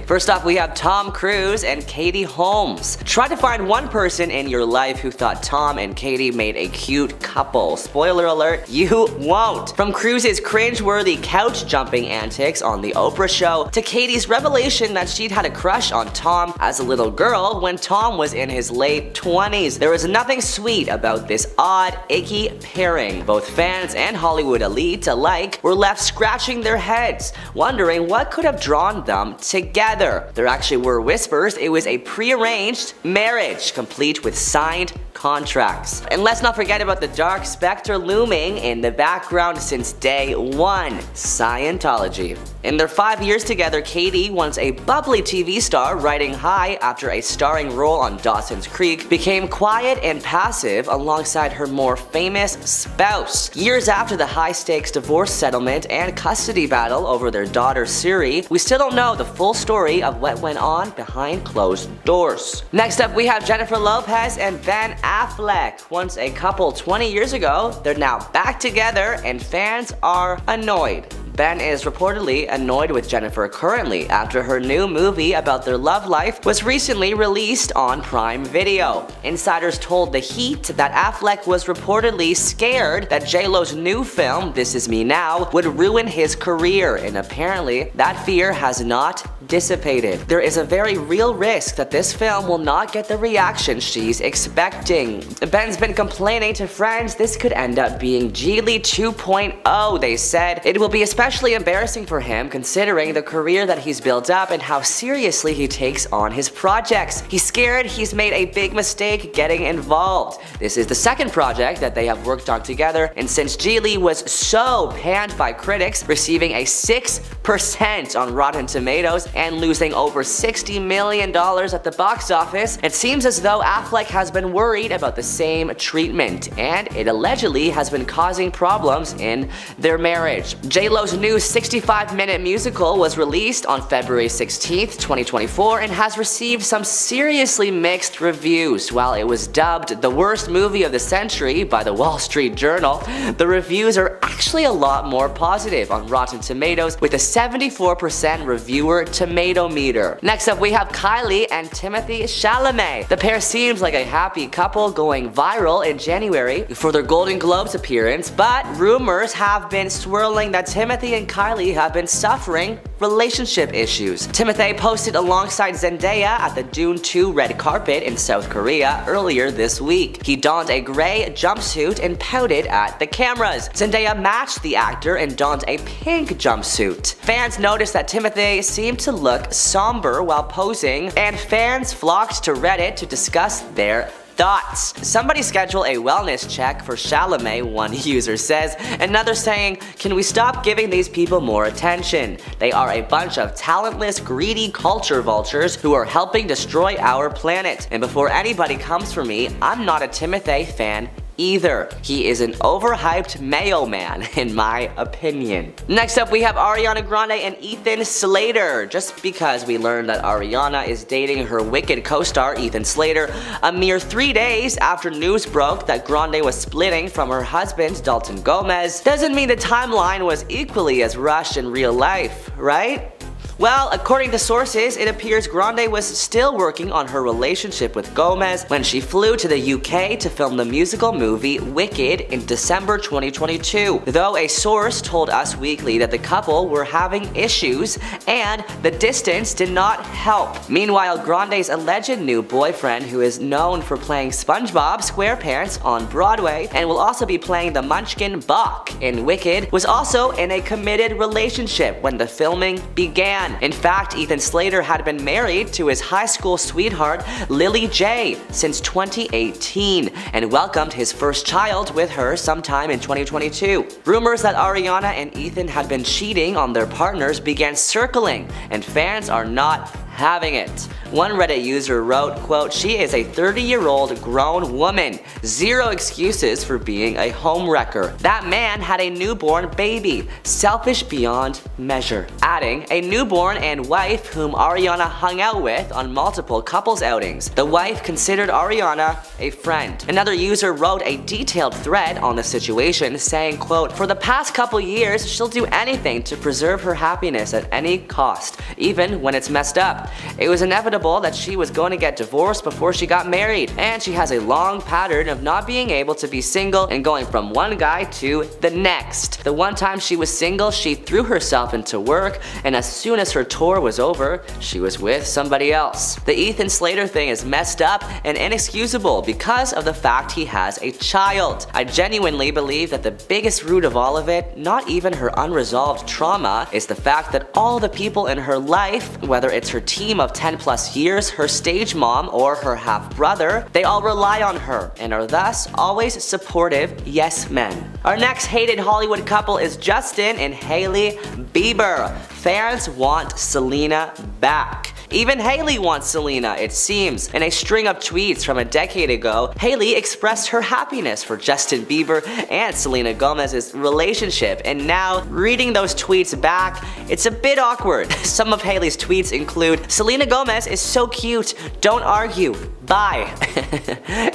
First off, we have Tom Cruise and Katie Holmes. Try to find one person in your life who thought Tom and Katie made a cute couple. Spoiler alert, you won't. From Cruise's cringe-worthy couch-jumping antics on The Oprah Show to Katie's revelation that she'd had a crush on Tom as a little girl when Tom was in his late 20s. There was nothing sweet about this odd, icky pairing. Both fans and Hollywood elite alike were left scratching their heads, wondering what could have drawn them together. There actually were whispers it was a prearranged marriage, complete with signed contracts. And let's not forget about the dark specter looming in the background since day one, Scientology. In their 5 years together, Katie, once a bubbly TV star riding high after a starring role on Dawson's Creek, became quiet and passive alongside her more famous spouse. Years after the high-stakes divorce settlement and custody battle over their daughter Siri, we still don't know the full story of what went on behind closed doors. Next up, we have Jennifer Lopez and Ben Affleck. Once a couple 20 years ago, they're now back together and fans are annoyed. Ben is reportedly annoyed with Jennifer currently after her new movie about their love life was recently released on Prime Video. Insiders told The Heat that Affleck was reportedly scared that J-Lo's new film, This Is Me Now, would ruin his career, and apparently that fear has not dissipated. There is a very real risk that this film will not get the reaction she's expecting. Ben's been complaining to friends this could end up being Geely 2.0, they said. It will be especially embarrassing for him considering the career that he's built up and how seriously he takes on his projects. He's scared he's made a big mistake getting involved. This is the second project that they have worked on together, and since Geely was so panned by critics, receiving a 6% on Rotten Tomatoes and losing over $60 million at the box office, it seems as though Affleck has been worried about the same treatment, and it allegedly has been causing problems in their marriage. J-Lo's new 65-minute musical was released on February 16th, 2024 and has received some seriously mixed reviews. While it was dubbed the worst movie of the century by the Wall Street Journal, the reviews are actually a lot more positive on Rotten Tomatoes with a 74% reviewer tomato meter. Next up, we have Kylie and Timothée Chalamet. The pair seems like a happy couple going viral in January for their Golden Globes appearance, but rumors have been swirling that Timothée and Kylie have been suffering relationship issues. Timothée posted alongside Zendaya at the Dune 2 red carpet in South Korea earlier this week. He donned a gray jumpsuit and pouted at the cameras. Zendaya matched the actor and donned a pink jumpsuit. Fans noticed that Timothée seemed to look somber while posing, and fans flocked to Reddit to discuss their thoughts. Somebody schedule a wellness check for Chalamet, one user says. Another saying, can we stop giving these people more attention? They are a bunch of talentless, greedy culture vultures who are helping destroy our planet. And before anybody comes for me, I'm not a Timothée fan either. He is an overhyped mayo man, in my opinion. Next up, we have Ariana Grande and Ethan Slater. Just because we learned that Ariana is dating her Wicked co-star Ethan Slater a mere 3 days after news broke that Grande was splitting from her husband Dalton Gomez, doesn't mean the timeline was equally as rushed in real life, right? Well, according to sources, it appears Grande was still working on her relationship with Gomez when she flew to the UK to film the musical movie Wicked in December 2022, though a source told Us Weekly that the couple were having issues and the distance did not help. Meanwhile, Grande's alleged new boyfriend, who is known for playing SpongeBob SquarePants on Broadway and will also be playing the Munchkin Bach in Wicked, was also in a committed relationship when the filming began. In fact, Ethan Slater had been married to his high school sweetheart Lily J since 2018 and welcomed his first child with her sometime in 2022. Rumors that Ariana and Ethan had been cheating on their partners began circling, and fans are not having it. One Reddit user wrote, quote, "She is a 30-year-old grown woman. Zero excuses for being a homewrecker. That man had a newborn baby. Selfish beyond measure." Adding, a newborn and wife whom Ariana hung out with on multiple couples outings. The wife considered Ariana a friend. Another user wrote a detailed thread on the situation saying, quote, "For the past couple years, she'll do anything to preserve her happiness at any cost. even when it's messed up. It was inevitable that she was going to get divorced before she got married, and she has a long pattern of not being able to be single and going from one guy to the next. The one time she was single, she threw herself into work, and as soon as her tour was over, she was with somebody else. The Ethan Slater thing is messed up and inexcusable because of the fact he has a child. I genuinely believe that the biggest root of all of it, not even her unresolved trauma, is the fact that all the people in her life, whether it's her team of 10+ years, her stage mom, or her half-brother, they all rely on her and are thus always supportive yes men. Our next hated Hollywood couple is Justin and Hailey Bieber. Fans want Selena back. Even Hailey wants Selena, it seems. In a string of tweets from a decade ago, Hailey expressed her happiness for Justin Bieber and Selena Gomez's relationship, and now, reading those tweets back, it's a bit awkward. Some of Hailey's tweets include, "Selena Gomez is so cute, don't argue, bye."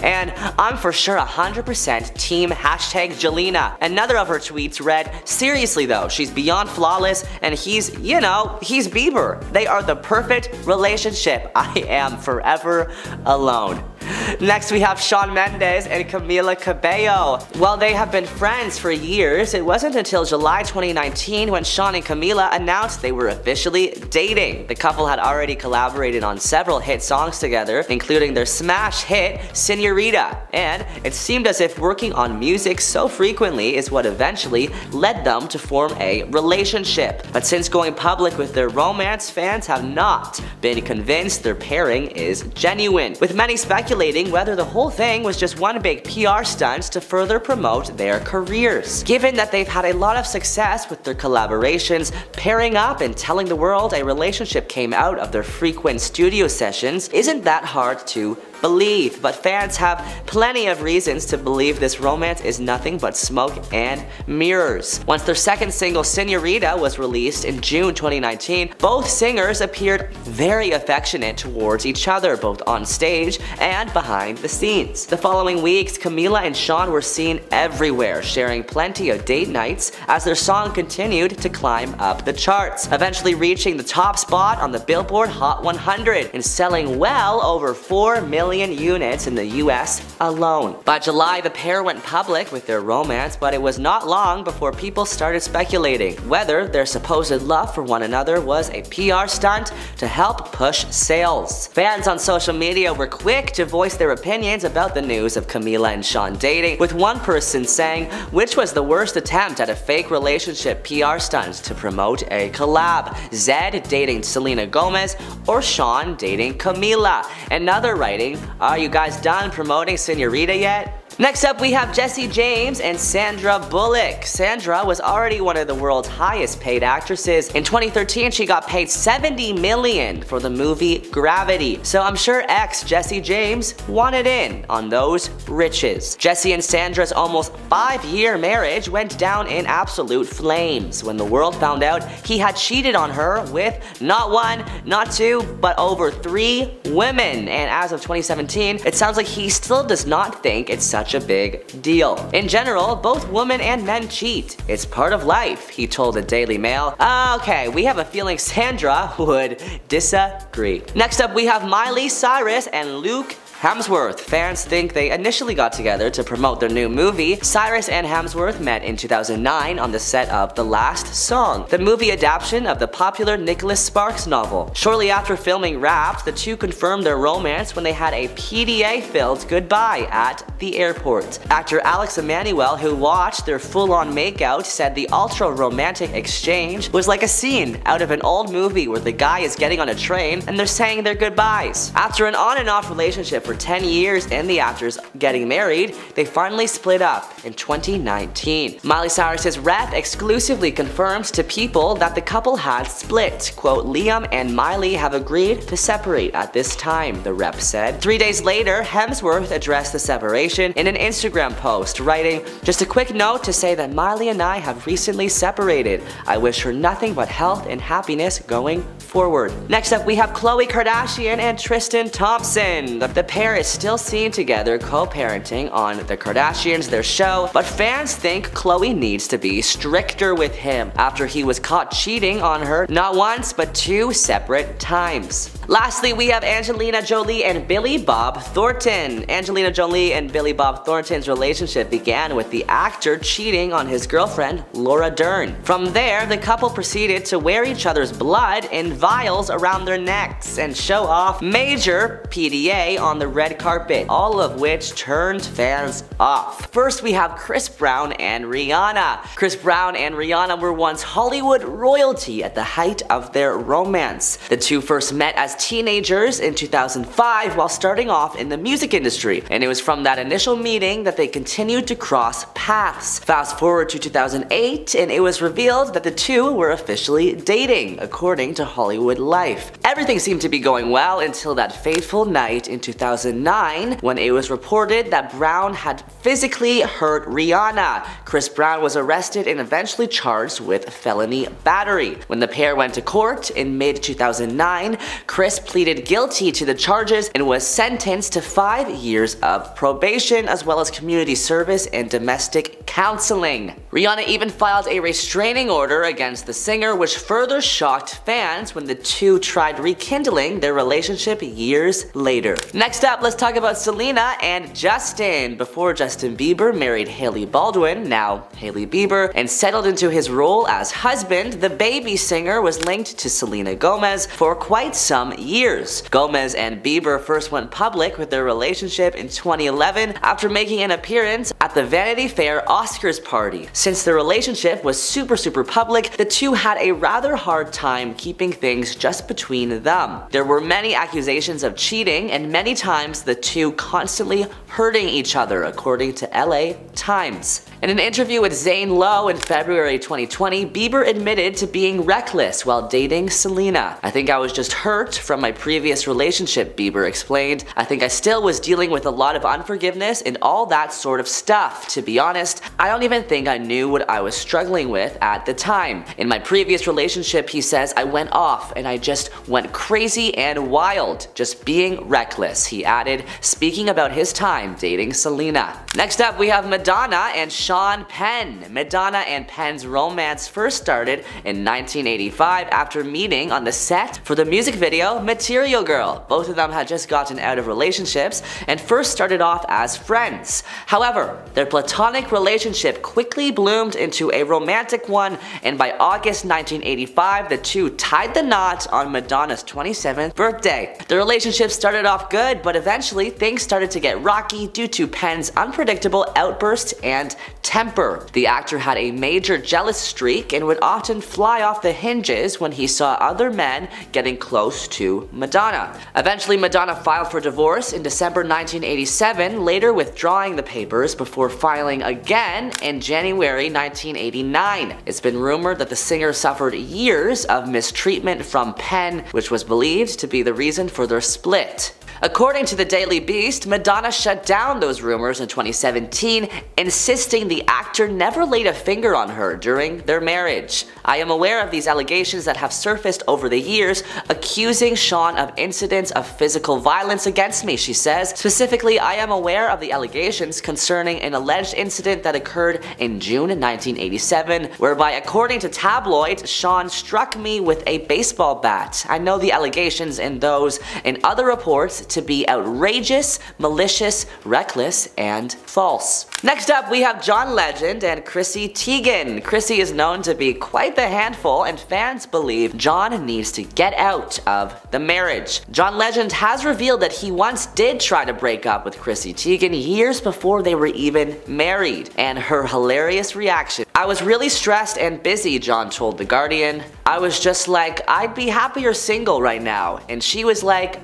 And "I'm for sure 100% team #Jelena." Another of her tweets read, "Seriously though, she's beyond flawless and he's, you know, he's Bieber. They are the perfect relationship. I am forever alone." Next we have Shawn Mendes and Camila Cabello. While they have been friends for years, it wasn't until July 2019 when Shawn and Camila announced they were officially dating. The couple had already collaborated on several hit songs together, including their smash hit Señorita, and it seemed as if working on music so frequently is what eventually led them to form a relationship. But since going public with their romance, fans have not been convinced their pairing is genuine, with many speculating whether the whole thing was just one big PR stunt to further promote their careers. Given that they've had a lot of success with their collaborations, pairing up and telling the world a relationship came out of their frequent studio sessions isn't that hard to believe, but fans have plenty of reasons to believe this romance is nothing but smoke and mirrors. Once their second single Señorita was released in June 2019, both singers appeared very affectionate towards each other, both on stage and behind the scenes. The following weeks, Camila and Shawn were seen everywhere, sharing plenty of date nights as their song continued to climb up the charts, eventually reaching the top spot on the Billboard Hot 100 and selling well over 4 million units in the US alone. By July, the pair went public with their romance, but it was not long before people started speculating whether their supposed love for one another was a PR stunt to help push sales. Fans on social media were quick to voice their opinions about the news of Camila and Shawn dating, with one person saying, "Which was the worst attempt at a fake relationship PR stunt to promote a collab? Zed dating Selena Gomez or Shawn dating Camila?" Another writing, "Are you guys done promoting Señorita yet?" Next up we have Jessie James and Sandra Bullock. Sandra was already one of the world's highest paid actresses. In 2013 she got paid $70 million for the movie Gravity, so I'm sure ex Jessie James wanted in on those riches. Jessie and Sandra's almost 5-year marriage went down in absolute flames when the world found out he had cheated on her with not one, not two, but over 3 women, and as of 2017 it sounds like he still does not think it's such a big deal. In general, both women and men cheat. It's part of life, he told the Daily Mail. Okay, we have a feeling Sandra would disagree. Next up we have Miley Cyrus and Luke Hemsworth. Fans think they initially got together to promote their new movie. Cyrus and Hemsworth met in 2009 on the set of The Last Song, the movie adaptation of the popular Nicholas Sparks novel. Shortly after filming wrapped, the two confirmed their romance when they had a PDA-filled goodbye at the airport. Actor Alex Emanuel, who watched their full-on makeout, said the ultra-romantic exchange was like a scene out of an old movie where the guy is getting on a train and they're saying their goodbyes. After an on and off relationship for 10 years and the actors getting married, they finally split up in 2019. Miley Cyrus's rep exclusively confirms to People that the couple had split. Quote, "Liam and Miley have agreed to separate at this time," the rep said. 3 days later, Hemsworth addressed the separation in an Instagram post, writing, "Just a quick note to say that Miley and I have recently separated. I wish her nothing but health and happiness going forward. Next up, we have Khloe Kardashian and Tristan Thompson. The pair is still seen together co-parenting on The Kardashians, their show, but fans think Khloe needs to be stricter with him after he was caught cheating on her not once but 2 separate times. Lastly, we have Angelina Jolie and Billy Bob Thornton. Angelina Jolie and Billy Bob Thornton's relationship began with the actor cheating on his girlfriend, Laura Dern. From there, the couple proceeded to wear each other's blood in vials around their necks and show off major PDA on the red carpet, all of which turned fans off. First, we have Chris Brown and Rihanna. Chris Brown and Rihanna were once Hollywood royalty at the height of their romance. The two first met as teenagers in 2005 while starting off in the music industry, and it was from that initial meeting that they continued to cross paths. Fast forward to 2008, and it was revealed that the two were officially dating, according to Hollywood Life. Everything seemed to be going well until that fateful night in 2009 when it was reported that Brown had physically hurt Rihanna. Chris Brown was arrested and eventually charged with felony battery. When the pair went to court in mid-2009, Chris pleaded guilty to the charges and was sentenced to 5 years of probation as well as community service and domestic counseling. Rihanna even filed a restraining order against the singer, which further shocked fans when the two tried rekindling their relationship years later. Next up, let's talk about Selena and Justin. Before Justin Bieber married Hailey Baldwin, now Hailey Bieber, and settled into his role as husband, the baby singer was linked to Selena Gomez for quite some years. Gomez and Bieber first went public with their relationship in 2011 after making an appearance at the Vanity Fair Oscars party. Since the relationship was super public, the two had a rather hard time keeping things just between them. There were many accusations of cheating, and many times the two constantly hurting each other, according to LA Times. In an interview with Zane Lowe in February 2020, Bieber admitted to being reckless while dating Selena. "I think I was just hurt from my previous relationship," Bieber explained. "I think I still was dealing with a lot of unforgiveness and all that sort of stuff. To be honest, I don't even think I knew what I was struggling with at the time. In my previous relationship," he says, "I went off and I just went crazy and wild, just being reckless," he added, speaking about his time dating Selena. Next up, we have Madonna and Sean Penn. Madonna and Penn's romance first started in 1985 after meeting on the set for the music video Material Girl. Both of them had just gotten out of relationships and first started off as friends. However, their platonic relationship quickly bloomed into a romantic one, and by August 1985, the two tied the knot on Madonna's 27th birthday. The relationship started off good, but eventually things started to get rocky due to Penn's unpredictable outbursts and temper. The actor had a major jealous streak and would often fly off the hinges when he saw other men getting close to Madonna. Eventually, Madonna filed for divorce in December 1987, later withdrawing the papers before filing again in January 1989. It's been rumored that the singer suffered years of mistreatment from Penn, which was believed to be the reason for their split. According to the Daily Beast, Madonna shut down those rumors in 2017, insisting the actor never laid a finger on her during their marriage. "I am aware of these allegations that have surfaced over the years, accusing Sean of incidents of physical violence against me," she says. "Specifically, I am aware of the allegations concerning an alleged incident that occurred in June 1987, whereby, according to tabloids, Sean struck me with a baseball bat. I know the allegations in those and other reports to be outrageous, malicious, reckless, and false." Next up, we have John Legend and Chrissy Teigen. Chrissy is known to be quite the handful, and fans believe John needs to get out of the marriage. John Legend has revealed that he once did try to break up with Chrissy Teigen years before they were even married, and her hilarious reaction: "I was really stressed and busy," John told The Guardian. "I was just like, I'd be happier single right now," and she was like,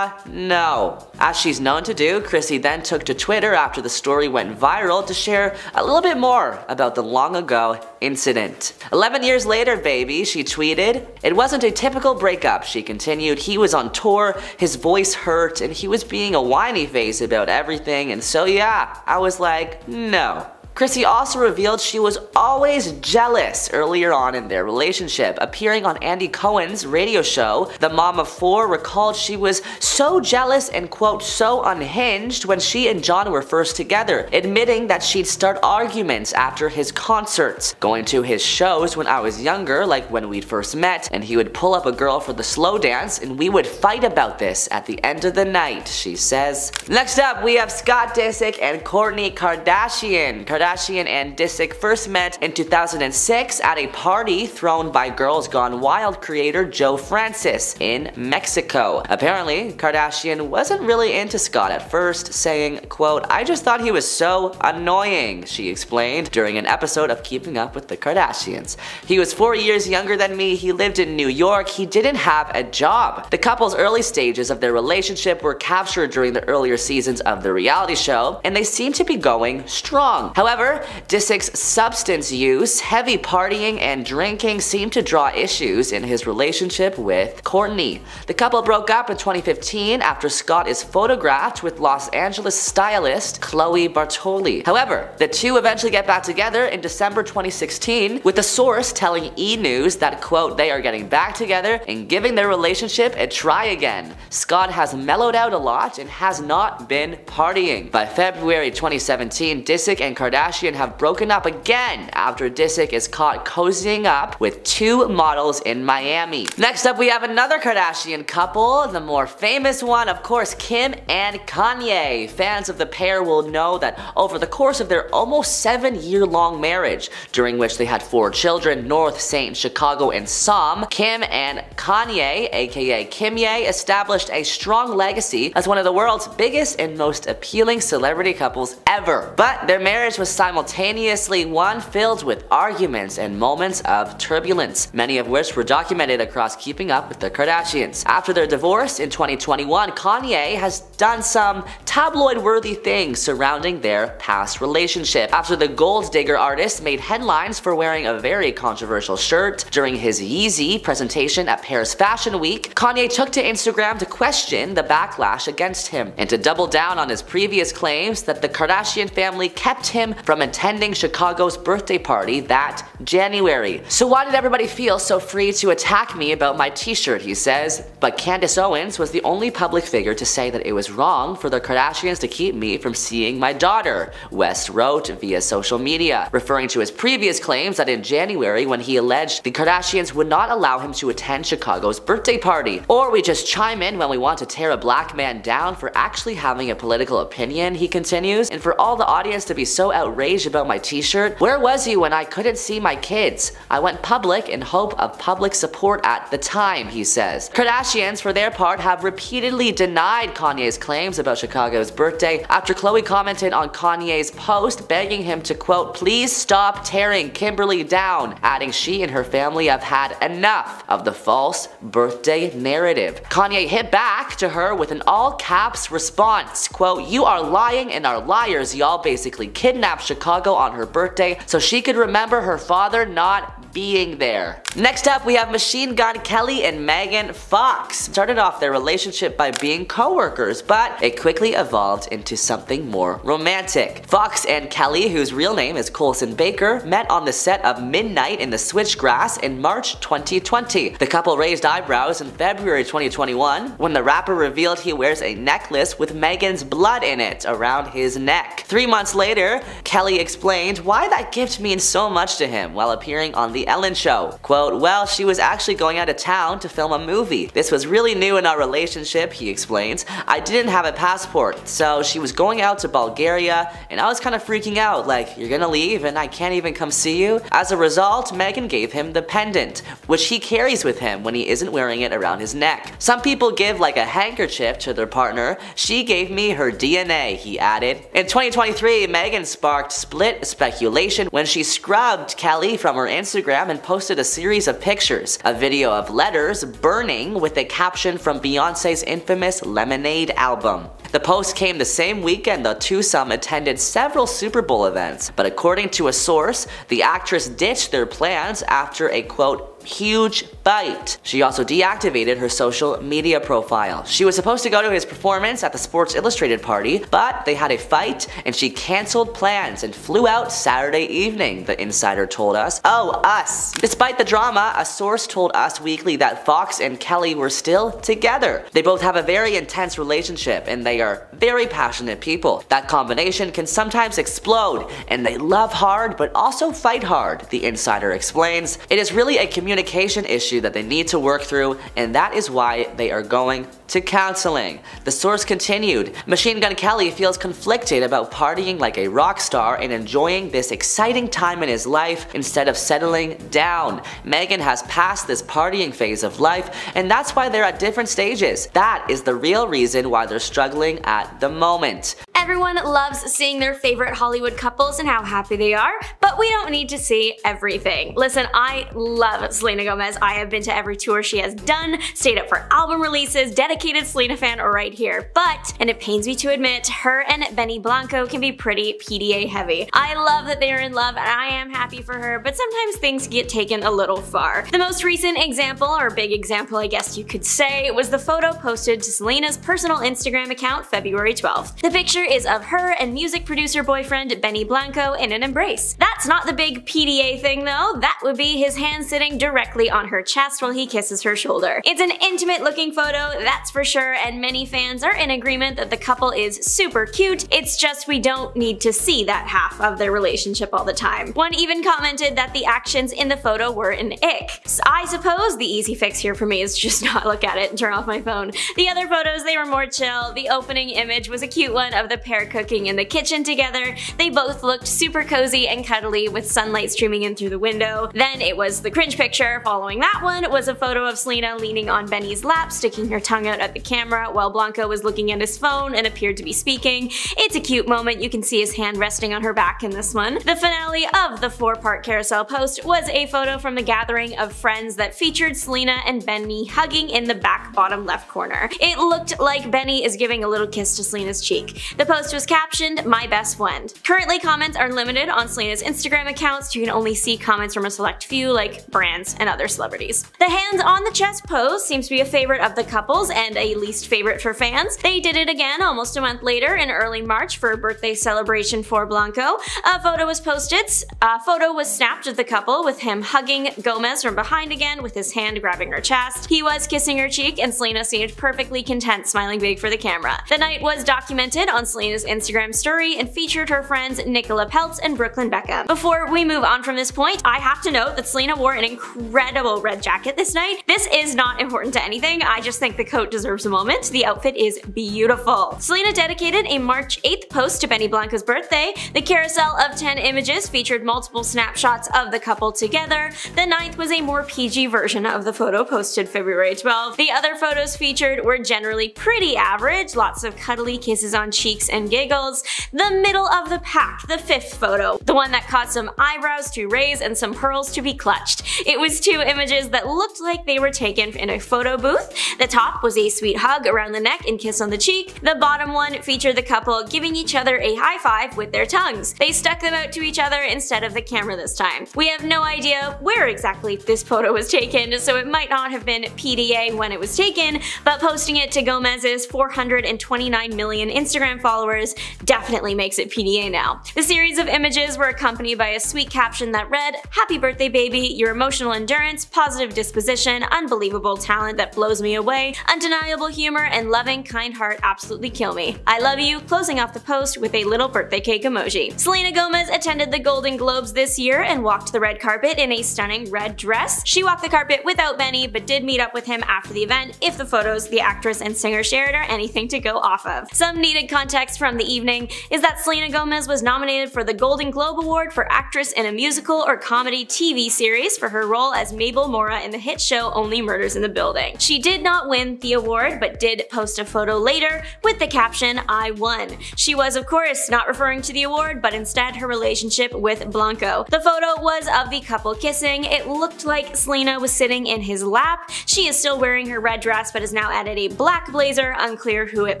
no. As she's known to do, Chrissy then took to Twitter after the story went viral to share a little bit more about the long ago incident. 11 years later, baby, she tweeted. "It wasn't a typical breakup," she continued. "He was on tour, his voice hurt, and he was being a whiny face about everything, and so yeah, I was like, no." Chrissy also revealed she was always jealous earlier on in their relationship. Appearing on Andy Cohen's radio show, the mom of four recalled she was so jealous and quote, so unhinged when she and John were first together, admitting that she'd start arguments after his concerts, going to his shows when I was younger, like when we'd first met, and he would pull up a girl for the slow dance and we would fight about this at the end of the night, she says. Next up, we have Scott Disick and Kourtney Kardashian. Kardashian and Disick first met in 2006 at a party thrown by Girls Gone Wild creator Joe Francis in Mexico. Apparently, Kardashian wasn't really into Scott at first, saying, quote, I just thought he was so annoying, she explained during an episode of Keeping Up with the Kardashians. He was 4 years younger than me, he lived in New York, he didn't have a job. The couple's early stages of their relationship were captured during the earlier seasons of the reality show, and they seem to be going strong. However, Disick's substance use, heavy partying, and drinking seemed to draw issues in his relationship with Kourtney. The couple broke up in 2015 after Scott is photographed with Los Angeles stylist Chloe Bartoli. However, the two eventually get back together in December 2016, with a source telling E! News that, quote, they are getting back together and giving their relationship a try again. Scott has mellowed out a lot and has not been partying. By February 2017, Disick and Kardashian have broken up again after Disick is caught cozying up with two models in Miami. Next up, we have another Kardashian couple, the more famous one, of course, Kim and Kanye. Fans of the pair will know that over the course of their almost 7-year-long marriage, during which they had 4 children, North, Saint, Chicago, and Som, Kim and Kanye, aka Kimye, established a strong legacy as one of the world's biggest and most appealing celebrity couples ever. But their marriage was simultaneously one filled with arguments and moments of turbulence, many of which were documented across Keeping Up with the Kardashians. After their divorce in 2021, Kanye has done some tabloid-worthy things surrounding their past relationship. After the Gold Digger artist made headlines for wearing a very controversial shirt during his Yeezy presentation at Paris Fashion Week, Kanye took to Instagram to question the backlash against him and to double down on his previous claims that the Kardashian family kept him from attending Chicago's birthday party that January. So why did everybody feel so free to attack me about my t-shirt, he says. But Candace Owens was the only public figure to say that it was wrong for the Kardashians to keep me from seeing my daughter, West wrote via social media, referring to his previous claims that in January when he alleged the Kardashians would not allow him to attend Chicago's birthday party. Or we just chime in when we want to tear a black man down for actually having a political opinion, he continues, and for all the audience to be so outraged about my t-shirt, where was he when I couldn't see my kids? I went public in hope of public support at the time, he says. Kardashians, for their part, have repeatedly denied Kanye's claims about Chicago's birthday after Khloe commented on Kanye's post begging him to, quote, please stop tearing Kimberly down, adding she and her family have had enough of the false birthday narrative. Kanye hit back to her with an all-caps response, quote, you are lying and are liars, y'all basically kidnapped Chicago on her birthday so she could remember her father not being there. Next up, we have Machine Gun Kelly and Megan Fox. Started off their relationship by being co-workers, but it quickly evolved into something more romantic. Fox and Kelly, whose real name is Colson Baker, met on the set of Midnight in the Switchgrass in March 2020. The couple raised eyebrows in February 2021 when the rapper revealed he wears a necklace with Megan's blood in it around his neck. 3 months later, Kelly explained why that gift means so much to him while appearing on The Ellen Show. Quote, well, she was actually going out of town to film a movie. This was really new in our relationship, he explains. I didn't have a passport, so she was going out to Bulgaria, and I was kind of freaking out, like, you're gonna leave and I can't even come see you? As a result, Megan gave him the pendant, which he carries with him when he isn't wearing it around his neck. Some people give like a handkerchief to their partner. She gave me her DNA, he added. In 2023, Megan sparked split speculation when she scrubbed Kelly from her Instagram and posted a series of pictures. A video of letters burning with a caption from Beyonce's infamous Lemonade album. The post came the same weekend the twosome attended several Super Bowl events, but according to a source, the actress ditched their plans after a, quote, huge fight. She also deactivated her social media profile. She was supposed to go to his performance at the Sports Illustrated party, but they had a fight and she canceled plans and flew out Saturday evening, the insider told us. Oh, us. Despite the drama, a source told Us Weekly that Fox and Kelly were still together. They both have a very intense relationship and they are very passionate people. That combination can sometimes explode and they love hard but also fight hard, the insider explains. It is really a communication issue that they need to work through, and that is why they are going to counseling. The source continued, Machine Gun Kelly feels conflicted about partying like a rock star and enjoying this exciting time in his life instead of settling down. Megan has passed this partying phase of life, and that's why they're at different stages. That is the real reason why they're struggling at the moment. Everyone loves seeing their favorite Hollywood couples and how happy they are, but we don't need to see everything. Listen, I love Selena Gomez. I have been to every tour she has done, stayed up for album releases, dedicated Selena fan right here. But, and it pains me to admit, her and Benny Blanco can be pretty PDA heavy. I love that they are in love and I am happy for her, but sometimes things get taken a little far. The most recent example, or big example I guess you could say, was the photo posted to Selena's personal Instagram account February 12th. The picture is of her and music producer boyfriend Benny Blanco in an embrace. That's not the big PDA thing though, that would be his hand sitting directly on her chest while he kisses her shoulder. It's an intimate looking photo, that's for sure, and many fans are in agreement that the couple is super cute. It's just we don't need to see that half of their relationship all the time. One even commented that the actions in the photo were an ick. So I suppose the easy fix here for me is just not look at it and turn off my phone. The other photos, they were more chill. The opening image was a cute one of the pair cooking in the kitchen together. They both looked super cozy and cuddly with sunlight streaming in through the window. Then it was the cringe picture. Following that one was a photo of Selena leaning on Benny's lap, sticking her tongue out at the camera while Blanco was looking at his phone and appeared to be speaking. It's a cute moment. You can see his hand resting on her back in this one. The finale of the 4-part carousel post was a photo from the gathering of friends that featured Selena and Benny hugging in the back bottom left corner. It looked like Benny is giving a little kiss to Selena's cheek. The post was captioned, "My best friend." Currently, comments are limited on Selena's Instagram accounts. You can only see comments from a select few like brands and other celebrities. The hands on the chest pose seems to be a favorite of the couples and a least favorite for fans. They did it again almost a month later in early March for a birthday celebration for Blanco. A photo was posted. A photo was snapped of the couple with him hugging Gomez from behind again with his hand grabbing her chest. He was kissing her cheek and Selena seemed perfectly content, smiling big for the camera. The night was documented on Selena's Instagram story and featured her friends Nicola Peltz and Brooklyn Beckham. Before we move on from this point, I have to note that Selena wore an incredible red jacket this night. This is not important to anything, I just think the coat deserves a moment. The outfit is beautiful. Selena dedicated a March 8th post to Benny Blanco's birthday. The carousel of 10 images featured multiple snapshots of the couple together. The 9th was a more PG version of the photo posted February 12th. The other photos featured were generally pretty average, lots of cuddly kisses on cheeks and giggles. The middle of the pack, the 5th photo, the one that caught some eyebrows to raise and some pearls to be clutched. It was 2 images that looked like they were taken in a photo booth. The top was a sweet hug around the neck and kiss on the cheek. The bottom one featured the couple giving each other a high five with their tongues. They stuck them out to each other instead of the camera this time. We have no idea where exactly this photo was taken, so it might not have been PDA when it was taken, but posting it to Gomez's 429 million Instagram followers definitely makes it PDA now. The series of images were accompanied by a sweet caption that read, "Happy birthday baby, your emotional endurance, positive disposition, unbelievable talent that blows me away, undeniable humor, and loving kind heart absolutely kill me. I love you," closing off the post with a little birthday cake emoji. Selena Gomez attended the Golden Globes this year and walked the red carpet in a stunning red dress. She walked the carpet without Benny but did meet up with him after the event if the photos the actress and singer shared are anything to go off of. Some needed context from the evening is that Selena Gomez was nominated for the Golden Globe Award for Actress in a Musical or Comedy TV Series for her role as Mabel Mora in the hit show Only Murders in the Building. She did not win the award but did post a photo later with the caption, "I won." She was of course not referring to the award but instead her relationship with Blanco. The photo was of the couple kissing. It looked like Selena was sitting in his lap. She is still wearing her red dress but has now added a black blazer, unclear who it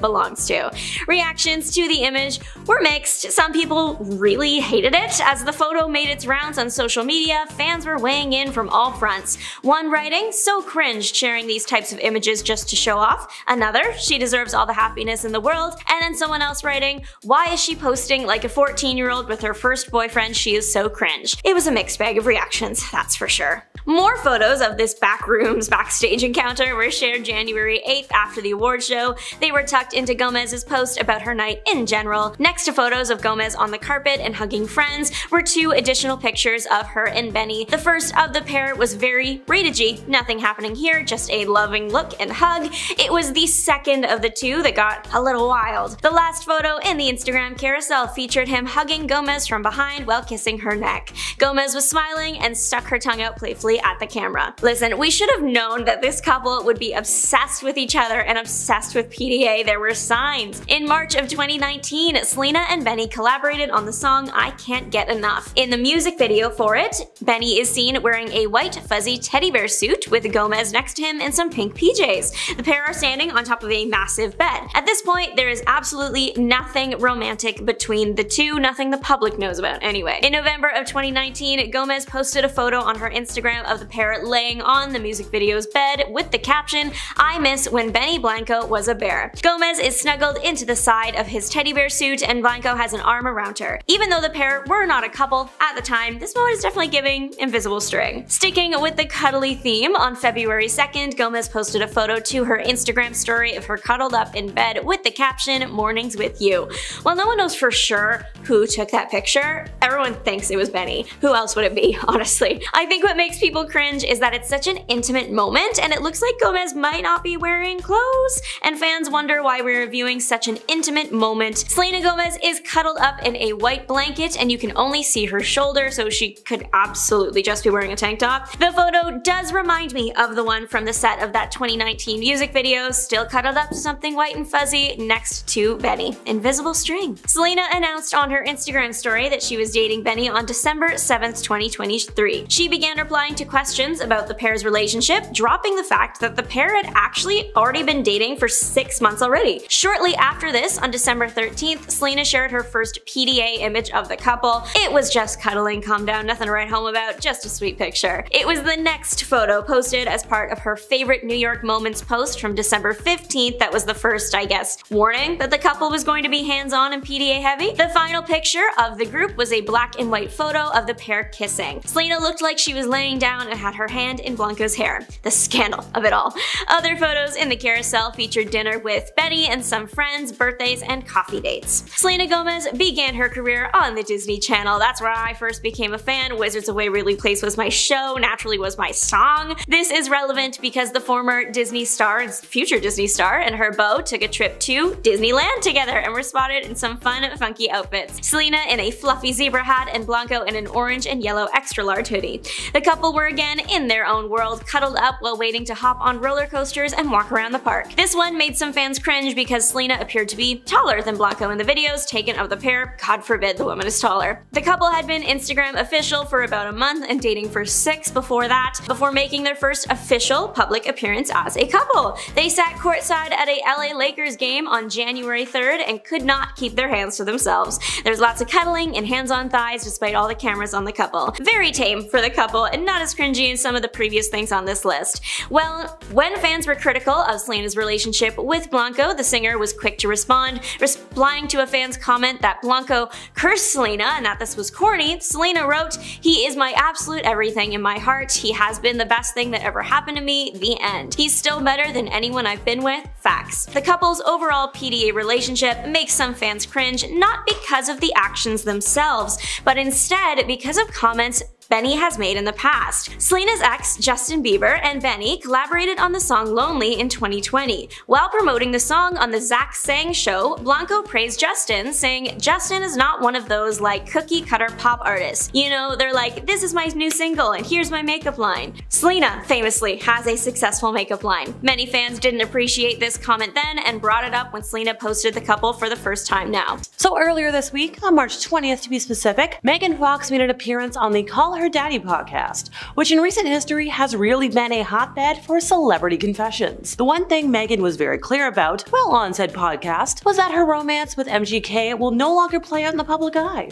belongs to. Reactions reactions to the image were mixed. Some people really hated it. As the photo made its rounds on social media, fans were weighing in from all fronts. One writing, "So cringe sharing these types of images just to show off." Another, "She deserves all the happiness in the world." And then someone else writing, "Why is she posting like a 14-year-old with her first boyfriend? She is so cringe." It was a mixed bag of reactions, that's for sure. More photos of this backstage encounter were shared January 8th after the award show. They were tucked into Gomez's post about her night in general. Next to photos of Gomez on the carpet and hugging friends were 2 additional pictures of her and Benny. The first of the pair was very rated G. Nothing happening here, just a loving look and hug. It was the second of the 2 that got a little wild. The last photo in the Instagram carousel featured him hugging Gomez from behind while kissing her neck. Gomez was smiling and stuck her tongue out playfully at the camera. Listen, we should have known that this couple would be obsessed with each other and obsessed with PDA. There were signs. In March of 2019, Selena and Benny collaborated on the song "I Can't Get Enough." In the music video for it, Benny is seen wearing a white fuzzy teddy bear suit with Gomez next to him in some pink PJs. The pair are standing on top of a massive bed. At this point, there is absolutely nothing romantic between the two, nothing the public knows about anyway. In November of 2019, Gomez posted a photo on her Instagram of the pair laying on the music video's bed with the caption, "I miss when Benny Blanco was a bear." Gomez is snuggled into the side of his teddy bear suit and Blanco has an arm around her. Even though the pair were not a couple at the time, this moment is definitely giving Invisible String. Sticking with the cuddly theme, on February 2nd, Gomez posted a photo to her Instagram story of her cuddled up in bed with the caption, "Mornings with you." While no one knows for sure who took that picture, everyone thinks it was Benny. Who else would it be, honestly? I think what makes people cringe is that it's such an intimate moment and it looks like Gomez might not be wearing clothes, and fans wonder why we're reviewing such an intimate moment. Selena Gomez is cuddled up in a white blanket and you can only see her shoulder, so she could absolutely just be wearing a tank top. The photo does remind me of the one from the set of that 2019 music video, still cuddled up to something white and fuzzy next to Benny. Invisible String. Selena announced on her Instagram story that she was dating Benny on December 7th, 2023. She began replying to questions about the pair's relationship, dropping the fact that the pair had actually already been dating for 6 months already. Shortly after this, on December 13th, Selena shared her first PDA image of the couple. It was just cuddling, calm down, nothing to write home about, just a sweet picture. It was the next photo posted as part of her favorite New York Moments post from December 15th that was the first, I guess, warning that the couple was going to be hands-on and PDA heavy. The final picture of the group was a black and white photo of the pair kissing. Selena looked like she was laying down and had her hand in Blanco's hair. The scandal of it all. Other photos in the carousel featured dinner with Benny and some friends, birthdays, and coffee dates. Selena Gomez began her career on the Disney Channel. That's where I first became a fan. Wizards of Waverly Place was my show, Naturally was my song. This is relevant because the former Disney star and future Disney star and her beau took a trip to Disneyland together and were spotted in some fun, funky outfits. Selena in a fluffy zebra hat and Blanco in an orange and yellow extra large hoodie. The couple were again in their own world, cuddled up while waiting to hop on roller coasters and walk around the park. This one made some fans cringe because Selena appeared to be taller than Blanco in the videos taken of the pair. God forbid the woman is taller. The couple had been Instagram official for about a month and dating for 6 before that, before making their first official public appearance as a couple. They sat courtside at a LA Lakers game on January 3rd and could not keep their hands to themselves. There's lots of cuddling and hands on thighs despite all the cameras on the couple. Very tame for the couple and not as cringy as some of the previous things on this list. Well, when fans were critical of Selena's relationship with Blanco, the singer was quick to respond, replying to a fan's comment that Blanco cursed Selena and that this was corny. Selena wrote, "He is my absolute everything in my heart. He has been the best thing that ever happened to me. The end. He's still better than anyone I've been with. Facts." The couple's overall PDA relationship makes some fans cringe, not because of the actions themselves, but instead because of comments Benny has made in the past. Selena's ex, Justin Bieber, and Benny collaborated on the song Lonely in 2020. While promoting the song on the Zach Sang show, Blanco praised Justin, saying, "Justin is not one of those like cookie cutter pop artists. You know, they're like, this is my new single and here's my makeup line." Selena famously has a successful makeup line. Many fans didn't appreciate this comment then and brought it up when Selena posted the couple for the first time now. So earlier this week, on March 20th to be specific, Megan Fox made an appearance on the Call Her Daddy podcast, which in recent history has really been a hotbed for celebrity confessions. The one thing Meghan was very clear about while on said podcast was that her romance with MGK will no longer play out in the public eye.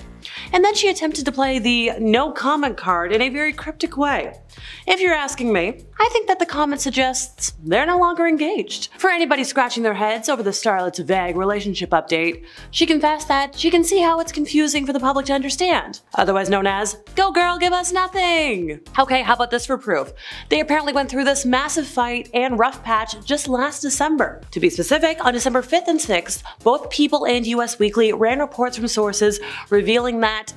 And then she attempted to play the no comment card in a very cryptic way. If you're asking me, I think that the comment suggests they're no longer engaged. For anybody scratching their heads over the starlet's vague relationship update, she confessed that she can see how it's confusing for the public to understand, otherwise known as, "Go girl, give us nothing." Okay, how about this for proof? They apparently went through this massive fight and rough patch just last December. To be specific, on December 5th and 6th, both People and US Weekly ran reports from sources revealing that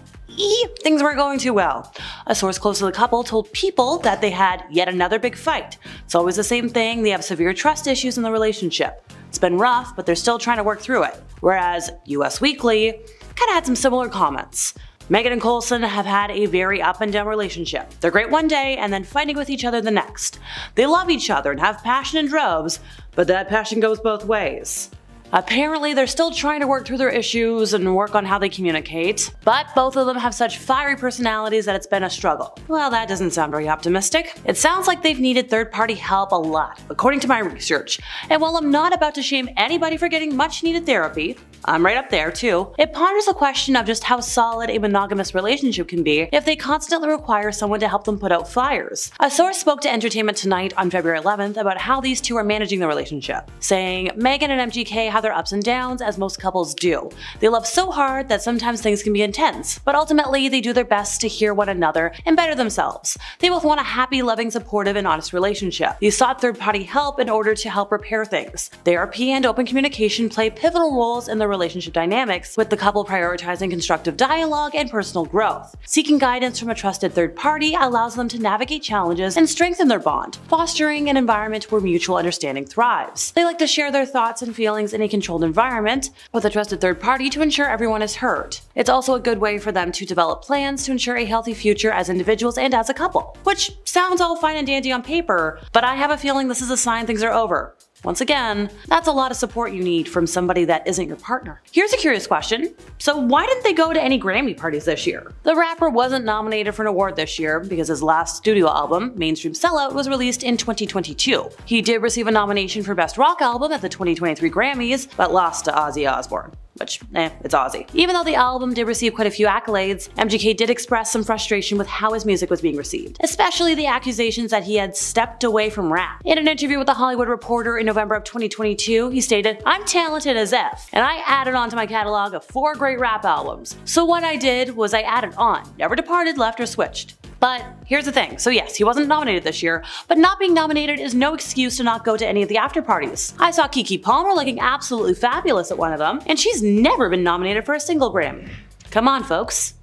things weren't going too well. A source close to the couple told People that they had yet another big fight. It's always the same thing, they have severe trust issues in the relationship. It's been rough, but they're still trying to work through it. Whereas US Weekly kinda had some similar comments. Meghan and Coulson have had a very up and down relationship. They're great one day and then fighting with each other the next. They love each other and have passion in droves, but that passion goes both ways. Apparently, they're still trying to work through their issues and work on how they communicate, but both of them have such fiery personalities that it's been a struggle. Well, that doesn't sound very optimistic. It sounds like they've needed third-party help a lot, according to my research. And while I'm not about to shame anybody for getting much-needed therapy, I'm right up there too, it ponders the question of just how solid a monogamous relationship can be if they constantly require someone to help them put out fires. A source spoke to Entertainment Tonight on February 11th about how these two are managing the relationship, saying Meghan and MGK have their ups and downs as most couples do. They love so hard that sometimes things can be intense, but ultimately they do their best to hear one another and better themselves. They both want a happy, loving, supportive, and honest relationship. They sought third-party help in order to help repair things. Therapy and open communication play pivotal roles in the relationship dynamics, with the couple prioritizing constructive dialogue and personal growth. Seeking guidance from a trusted third party allows them to navigate challenges and strengthen their bond, fostering an environment where mutual understanding thrives. They like to share their thoughts and feelings in a controlled environment with a trusted third party to ensure everyone is heard. It's also a good way for them to develop plans to ensure a healthy future as individuals and as a couple. Which sounds all fine and dandy on paper, but I have a feeling this is a sign things are over. Once again, that's a lot of support you need from somebody that isn't your partner. Here's a curious question. So why didn't they go to any Grammy parties this year? The rapper wasn't nominated for an award this year because his last studio album, Mainstream Sellout, was released in 2022. He did receive a nomination for Best Rock Album at the 2023 Grammys, but lost to Ozzy Osbourne. Which, it's Ozzy. Even though the album did receive quite a few accolades, MGK did express some frustration with how his music was being received, especially the accusations that he had stepped away from rap. In an interview with The Hollywood Reporter in November of 2022, he stated, "I'm talented as F, and I added on to my catalog of 4 great rap albums. So what I did was I added on, never departed, left, or switched." But here's the thing, so yes, he wasn't nominated this year, but not being nominated is no excuse to not go to any of the after parties. I saw Keke Palmer looking absolutely fabulous at one of them, and she's never been nominated for a single Grammy. Come on, folks.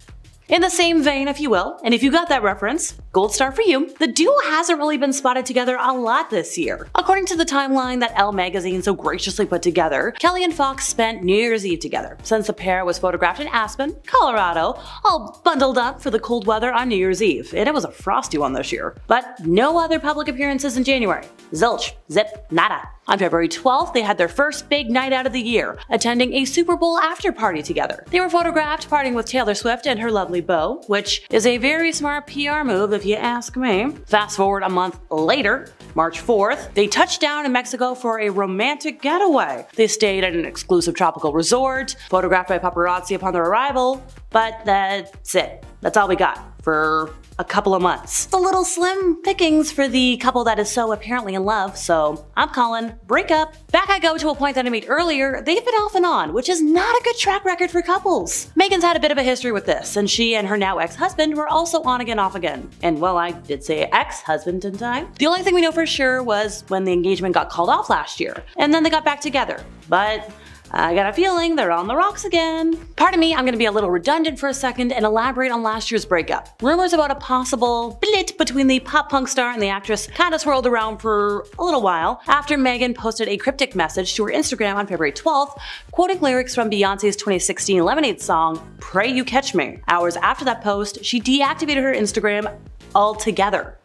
In the same vein, if you will, and if you got that reference, gold star for you, the duo hasn't really been spotted together a lot this year. According to the timeline that Elle magazine so graciously put together, Kelly and Fox spent New Year's Eve together, since the pair was photographed in Aspen, Colorado, all bundled up for the cold weather on New Year's Eve, and it was a frosty one this year. But no other public appearances in January. Zilch, zip, nada. On February 12th, they had their first big night out of the year, attending a Super Bowl after party together. They were photographed partying with Taylor Swift and her lovely beau, which is a very smart PR move if you ask me. Fast forward a month later, March 4th, they touched down in Mexico for a romantic getaway. They stayed at an exclusive tropical resort, photographed by paparazzi upon their arrival, but that's it. That's all we got for a couple of months. It's a little slim pickings for the couple that is so apparently in love, so I'm calling break up. Back I go to a point that I made earlier, they've been off and on, which is not a good track record for couples. Meghan's had a bit of a history with this, and she and her now ex-husband were also on again, off again. And well, I did say ex-husband, didn't I? The only thing we know for sure was when the engagement got called off last year, and then they got back together. But I got a feeling they're on the rocks again. Pardon me, I'm gonna be a little redundant for a second and elaborate on last year's breakup. Rumors about a possible split between the pop punk star and the actress kinda swirled around for a little while after Meghan posted a cryptic message to her Instagram on February 12th, quoting lyrics from Beyonce's 2016 Lemonade song, "Pray You Catch Me." Hours after that post, she deactivated her Instagram altogether.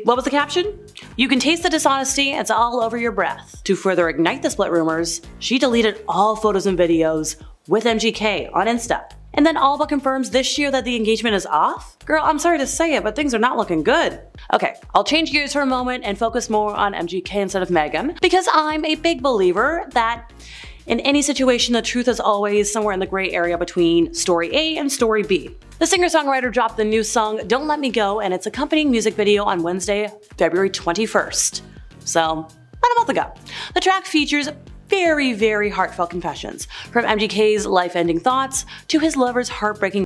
What was the caption? "You can taste the dishonesty, it's all over your breath." To further ignite the split rumors, she deleted all photos and videos with MGK on Insta. and then all but confirms this year that the engagement is off? Girl, I'm sorry to say it, but things are not looking good. Okay, I'll change gears for a moment and focus more on MGK instead of Megan, because I'm a big believer that in any situation, the truth is always somewhere in the gray area between story A and story B. The singer-songwriter dropped the new song Don't Let Me Go and its accompanying music video on Wednesday, February 21st. So, about a month ago. The track features very heartfelt confessions, from MGK's life-ending thoughts to his lover's heartbreaking.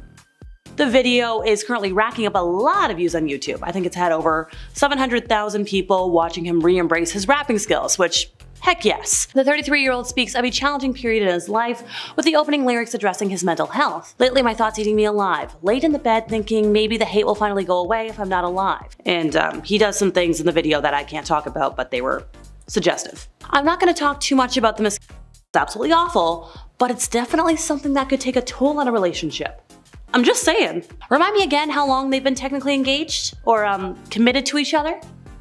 The video is currently racking up a lot of views on YouTube. I think it's had over 700,000 people watching him re-embrace his rapping skills, which, heck yes. The 33-year-old speaks of a challenging period in his life, with the opening lyrics addressing his mental health. Lately my thoughts eating me alive, laid in the bed thinking maybe the hate will finally go away if I'm not alive. And he does some things in the video that I can't talk about, but they were suggestive. I'm not going to talk too much about the It's absolutely awful, but it's definitely something that could take a toll on a relationship. I'm just saying. Remind me again how long they've been technically engaged? Or committed to each other?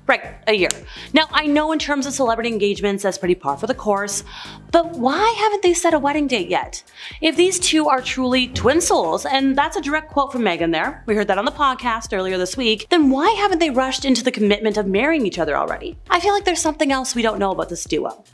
Right, a year. Now, I know in terms of celebrity engagements that's pretty par for the course, but why haven't they set a wedding date yet? If these two are truly twin souls, and that's a direct quote from Megan there, we heard that on the podcast earlier this week, then why haven't they rushed into the commitment of marrying each other already? I feel like there's something else we don't know about this duo.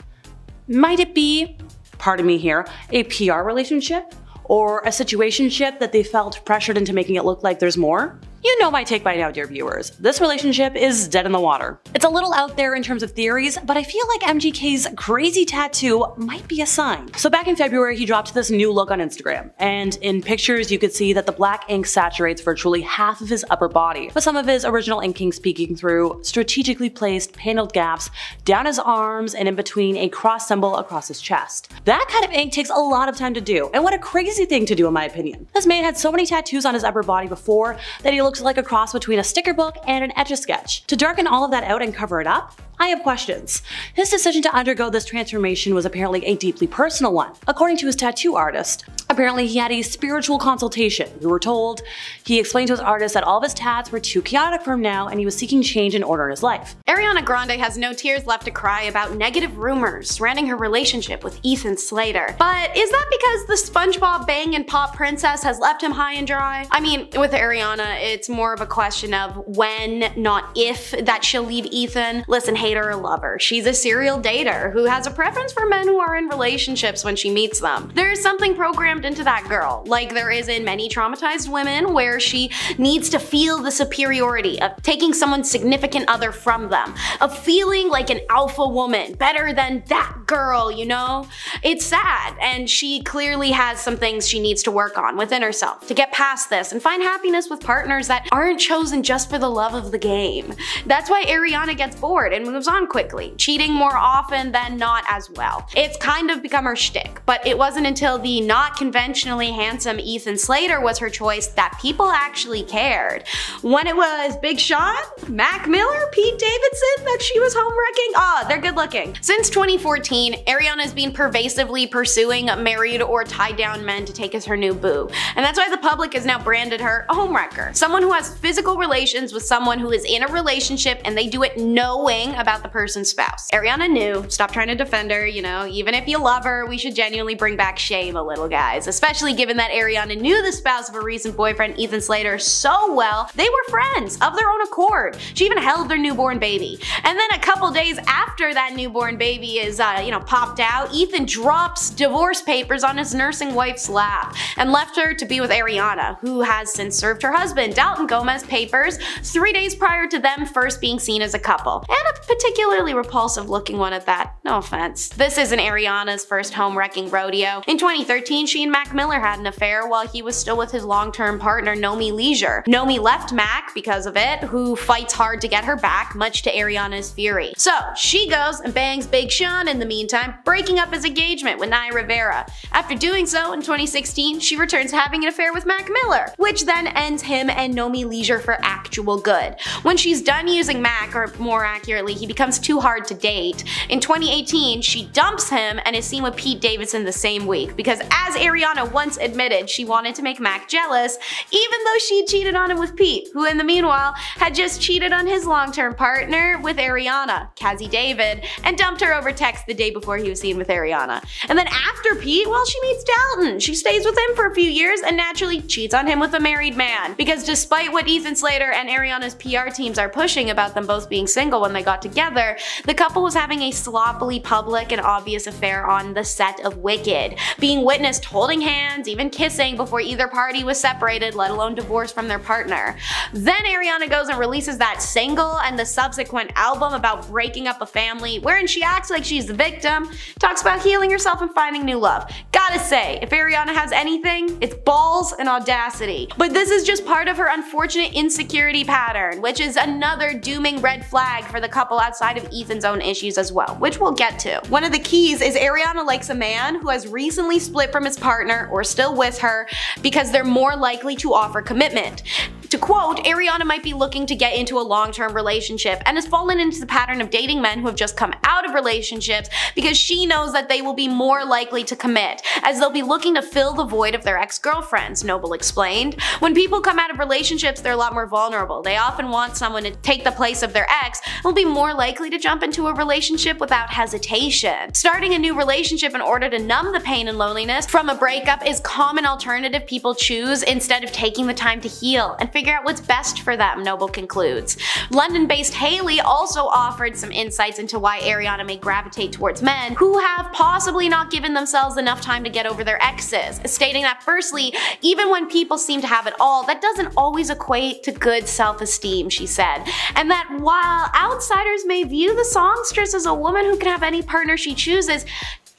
Might it be, pardon me here, a PR relationship? Or a situationship that they felt pressured into making it look like there's more? You know my take by now, dear viewers. This relationship is dead in the water. It's a little out there in terms of theories, but I feel like MGK's crazy tattoo might be a sign. So back in February, he dropped this new look on Instagram, and in pictures you could see that the black ink saturates virtually half of his upper body, with some of his original inkings peeking through strategically placed paneled gaps down his arms and in between a cross symbol across his chest. That kind of ink takes a lot of time to do, and what a crazy thing to do in my opinion. This man had so many tattoos on his upper body before that he looks like a cross between a sticker book and an Etch-a-Sketch. To darken all of that out and cover it up? I have questions. His decision to undergo this transformation was apparently a deeply personal one. According to his tattoo artist, apparently he had a spiritual consultation. We were told he explained to his artist that all of his tats were too chaotic for him now and he was seeking change and order in his life. Ariana Grande has no tears left to cry about negative rumors surrounding her relationship with Ethan Slater. But is that because the SpongeBob Bang and Pop princess has left him high and dry? I mean, with Ariana, it's more of a question of when, not if, that she'll leave Ethan. Listen, hater or lover, she's a serial dater who has a preference for men who are in relationships when she meets them. There's something programmed into that girl, like there is in many traumatized women, where she needs to feel the superiority of taking someone's significant other from them, of feeling like an alpha woman, better than that girl, you know? It's sad, and she clearly has some things she needs to work on within herself to get past this and find happiness with partners that aren't chosen just for the love of the game. That's why Ariana gets bored and moves on quickly, cheating more often than not as well. It's kind of become her shtick, but it wasn't until the not conventionally handsome Ethan Slater was her choice that people actually cared. When it was Big Sean, Mac Miller, Pete Davidson that she was home wrecking, they're good looking. Since 2014, Ariana has been pervasively pursuing married or tied down men to take as her new boo. And that's why the public has now branded her a homewrecker. Someone who has physical relations with someone who is in a relationship and they do it knowing about the person's spouse. Ariana knew, stop trying to defend her, you know, even if you love her, we should genuinely bring back shame a little, guys. Especially given that Ariana knew the spouse of her recent boyfriend, Ethan Slater, so well, they were friends of their own accord. She even held their newborn baby. And then a couple days after that newborn baby is, popped out, Ethan drops divorce papers on his nursing wife's lap and left her to be with Ariana, who has since served her husband, Dalton Gomez, papers 3 days prior to them first being seen as a couple. And a particularly repulsive looking one at that, no offense. This isn't Ariana's first home wrecking rodeo. In 2013, she and Mac Miller had an affair while he was still with his long-term partner, Nomi Leisure. Nomi left Mac because of it, who fights hard to get her back, much to Ariana's fury. So she goes and bangs Big Sean in the meantime, breaking up his engagement with Naya Rivera. After doing so in 2016, she returns to having an affair with Mac Miller, which then ends him and Nomi Leisure for actual good. When she's done using Mac, or more accurately, he becomes too hard to date. In 2018, she dumps him and is seen with Pete Davidson the same week because, as Ariana once admitted, she wanted to make Mac jealous, even though she cheated on him with Pete, who in the meanwhile had just cheated on his long-term partner with Ariana, Cazzie David, and dumped her over text the day before he was seen with Ariana. And then after Pete, well, she meets Dalton. She stays with him for a few years and naturally cheats on him with a married man. Because despite what Ethan Slater and Ariana's PR teams are pushing about them both being single when they got together, the couple was having a sloppily public and obvious affair on the set of Wicked, being witnessed holding hands, even kissing before either party was separated, let alone divorced from their partner. Then Ariana goes and releases that single and the subsequent album about breaking up a family, wherein she acts like she's the victim, talks about healing herself and finding new love. Gotta say, if Ariana has anything, it's balls and audacity. But this is just part of her unfortunate insecurity pattern, which is another dooming red flag for the couple outside of Ethan's own issues as well, which we'll get to. One of the keys is Ariana likes a man who has recently split from his partner or still with her because they're more likely to offer commitment. To quote, Ariana might be looking to get into a long-term relationship and has fallen into the pattern of dating men who have just come out of relationships because she knows that they will be more likely to commit, as they'll be looking to fill the void of their ex-girlfriends, Noble explained. When people come out of relationships, they're a lot more vulnerable. They often want someone to take the place of their ex and will be more likely to jump into a relationship without hesitation. Starting a new relationship in order to numb the pain and loneliness from a breakup is a common alternative people choose instead of taking the time to heal and figure out what's best for them, Noble concludes. London-based Haley also offered some insights into why Ariana may gravitate towards men who have possibly not given themselves enough time to get over their exes, stating that firstly, even when people seem to have it all, that doesn't always equate to good self-esteem, she said, and that while outsiders may view the songstress as a woman who can have any partner she chooses,